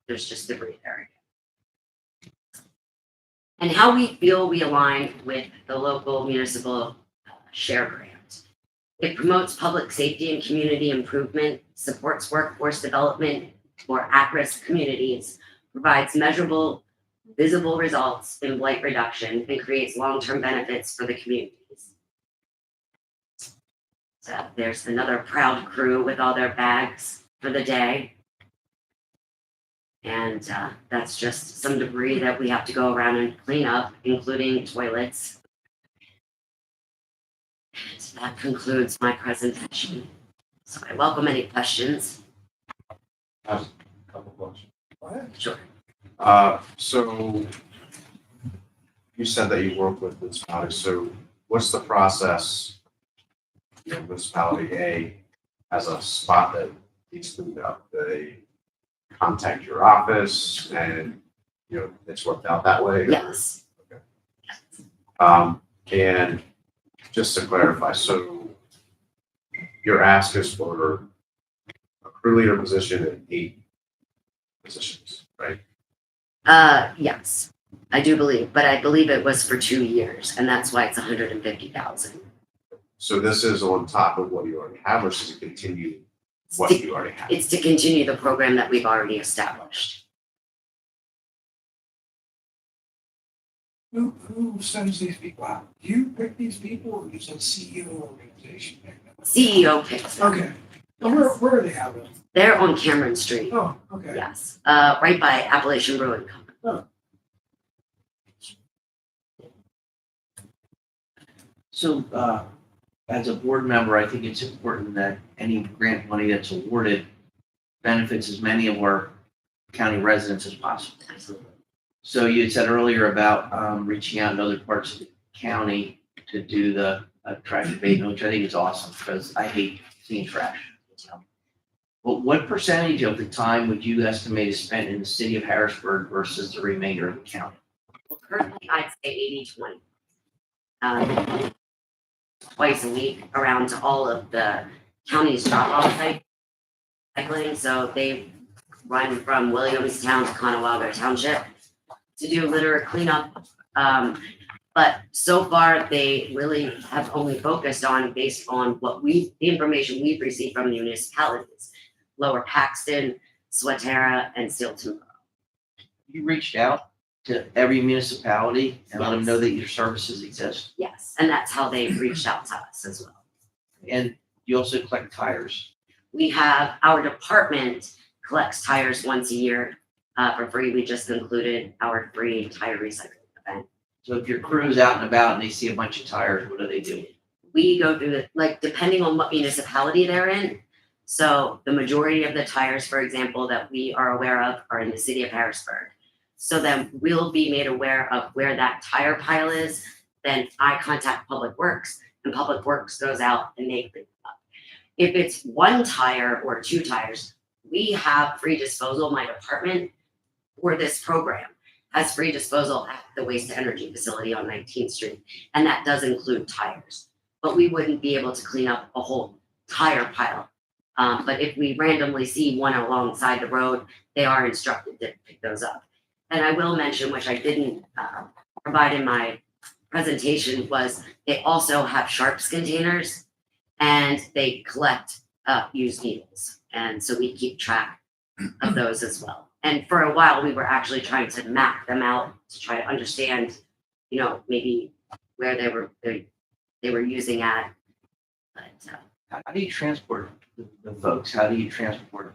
there's just debris there again. And how we feel we align with the local municipal share grant. It promotes public safety and community improvement, supports workforce development for at-risk communities, provides measurable, visible results in blight reduction, and creates long-term benefits for the communities. So there's another proud crew with all their bags for the day. And that's just some debris that we have to go around and clean up, including toilets. that concludes my presentation. So I welcome any questions. I have a couple questions. Sure. So you said that you work with municipalities, so what's the process? You know, municipality A has a spot that needs cleaned up, they contact your office and, you know, it's worked out that way? Yes. And just to clarify, so your ask is for a crew leader position and 8 positions, right? Yes, I do believe, but I believe it was for 2 years, and that's why it's 150,000. So this is on top of what you already have, or is it continue what you already have? It's to continue the program that we've already established. Who sends these people out? Do you pick these people or is it CEO organization? CEO picks them. Okay. So where are they having? They're on Cameron Street. Oh, okay. Yes, right by Appalachian Brewing Company. Oh. So, as a board member, I think it's important that any grant money that's awarded benefits as many of our county residents as possible. Absolutely. So you had said earlier about reaching out in other parts of the county to do the trash abatement, which I think is awesome because I hate seeing trash. But what percentage of the time would you estimate is spent in the city of Harrisburg versus the remainder of the county? Well, currently, I'd say 80-20. Twice a week around to all of the county's drop-off site cycling. So they run from Williamstown to Conewago Township to do litter cleanup. But so far, they really have only focused on based on the information we've received from the municipalities, Lower Paxton, Swatara, and Stilton. You reached out to every municipality and let them Yes. know that your services exist? Yes, and that's how they reached out to us as well. And you also collect tires? We have, our department collects tires once a year for free. We just concluded our free tire recycling event. So if your crew's out and about and they see a bunch of tires, what do they do? We go through depending on what municipality they're in. So the majority of the tires, for example, that we are aware of are in the city of Harrisburg. So then we'll be made aware of where that tire pile is. Then I contact Public Works and Public Works goes out and they clean it up. If it's 1 tire or 2 tires, we have free disposal. My department for this program has free disposal at the waste to energy facility on 19th Street. And that does include tires, but we wouldn't be able to clean up a whole tire pile. But if we randomly see one alongside the road, they are instructed to pick those up. And I will mention, which I didn't provide in my presentation, was they also have sharps containers and they collect used needles. And so we keep track of those as well. And for a while, we were actually trying to map them out to try to understand, maybe where they were using at. But how do you transport the folks? How do you transport?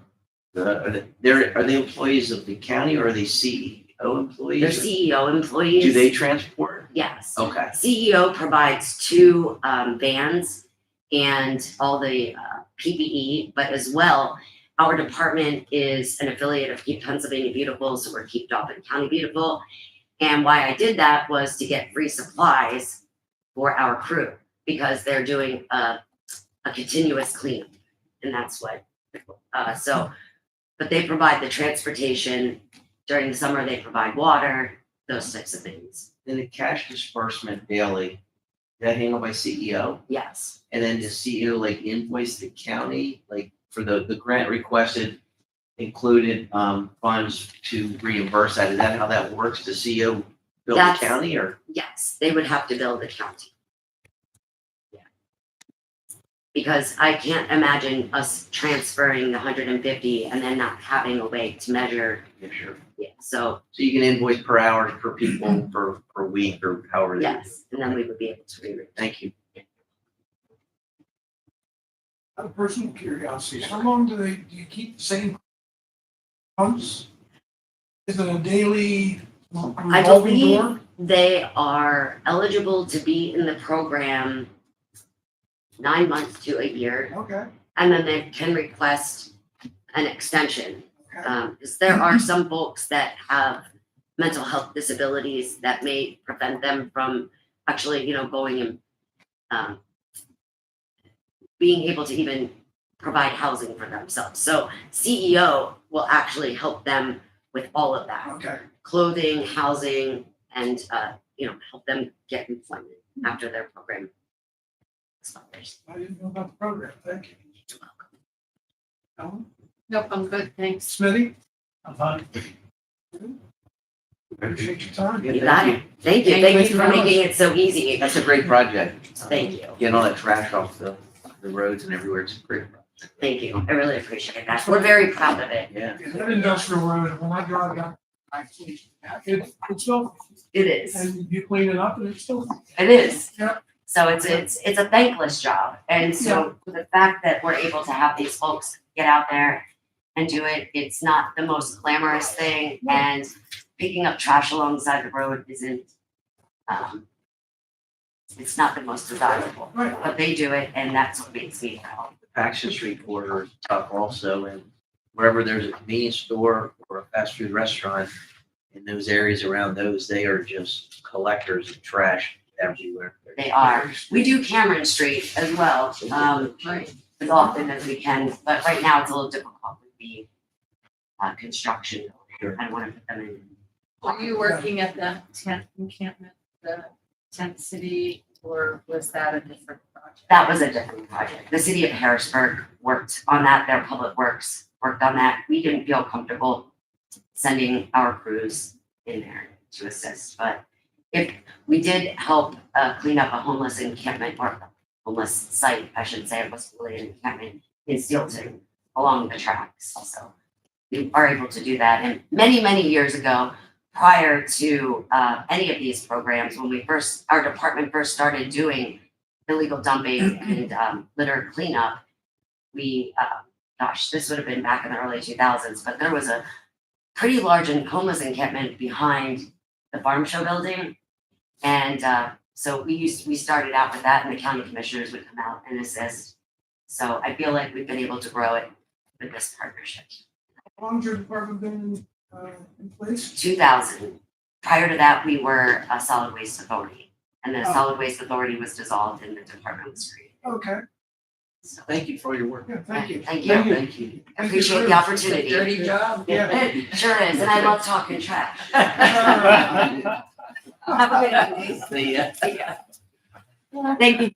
Are they employees of the county or are they CEO employees? they're CEO employees. Do they transport? Yes. Okay. CEO provides 2 vans and all the PPE, but as well, our department is an affiliate of Keep Pennsylvania Beautiful, so we're Keep Dauphin County Beautiful. And why I did that was to get free supplies for our crew because they're doing a continuous cleanup, and that's what. But they provide the transportation. During the summer, they provide water, those types of things. And the cash disbursement daily, is that handled by CEO? Yes. And then does CEO invoice the county, for the grant requested included funds to reimburse that? Is that how that works? Does CEO bill the county or? Yes, they would have to bill the county. Yeah. Because I can't imagine us transferring the 150 and then not having a way to measure. Yeah, sure. Yeah, so. So you can invoice per hour per people per week or however. Yes, and then we would be able to reimburse. Thank you. Out of personal curiosity, how long do you keep the same pumps? Is it a daily I revolving believe door? they are eligible to be in the program 9 months to a year. Okay. And then they can request an extension. Because there are some folks that have mental health disabilities that may prevent them from actually, going and being able to even provide housing for themselves. So CEO will actually help them with all of that. Okay. Clothing, housing, and, help them get employment after their program expires. I didn't know about the program. Thank you. You're welcome. Ellen? Nope, I'm good, thanks. Smitty? I'm fine. Appreciate your time. You got it. Thank you. Thank you for making it so easy. That's a great project. Thank you. Getting all that trash off the roads and everywhere, it's a great project. Thank you. I really appreciate that. We're very proud of it. Yeah. That industrial road, when I drive down, it's still, It is. and you clean it up and it's still. It is. Yep. So it's a thankless job. And so the fact that we're able to have these folks get out there and do it, it's not the most glamorous thing. And picking up trash alongside the road isn't, it's not the most desirable. Right. But they do it, and that's what makes me proud. The Paxton Street corridor is tough also, and wherever there's a convenience store or a fast food restaurant, in those areas around those, they are just collectors of trash everywhere. They are. We do Cameron Street as well, as often as we can, but right now it's a little difficult with the construction. I don't want to put them in. Were you working at the tent encampment, the tent city, or was that a different project? That was a different project. The city of Harrisburg worked on that, their public works worked on that. We didn't feel comfortable sending our crews in there to assist, but if we did help clean up a homeless encampment or homeless site, I should say, it was really an encampment in Steelton along the tracks. So we are able to do that. And many, many years ago, prior to any of these programs, when our department first started doing illegal dumping and litter cleanup, we, this would have been back in the early 2000s, but there was a pretty large homeless encampment behind the farm show building. And so we started out with that, and the county commissioners would come out and assist. So I feel like we've been able to grow it with this partnership. How long's your department been in place? 2000. Prior to that, we were a solid waste authority, and the solid waste authority was dissolved and the department was created. Okay. So, Thank you for all your work. Yeah, thank you. thank you. Thank you. I appreciate the opportunity. Dirty job. It sure is, and I love talking trash. Have a good evening. See ya. See ya. Thank you.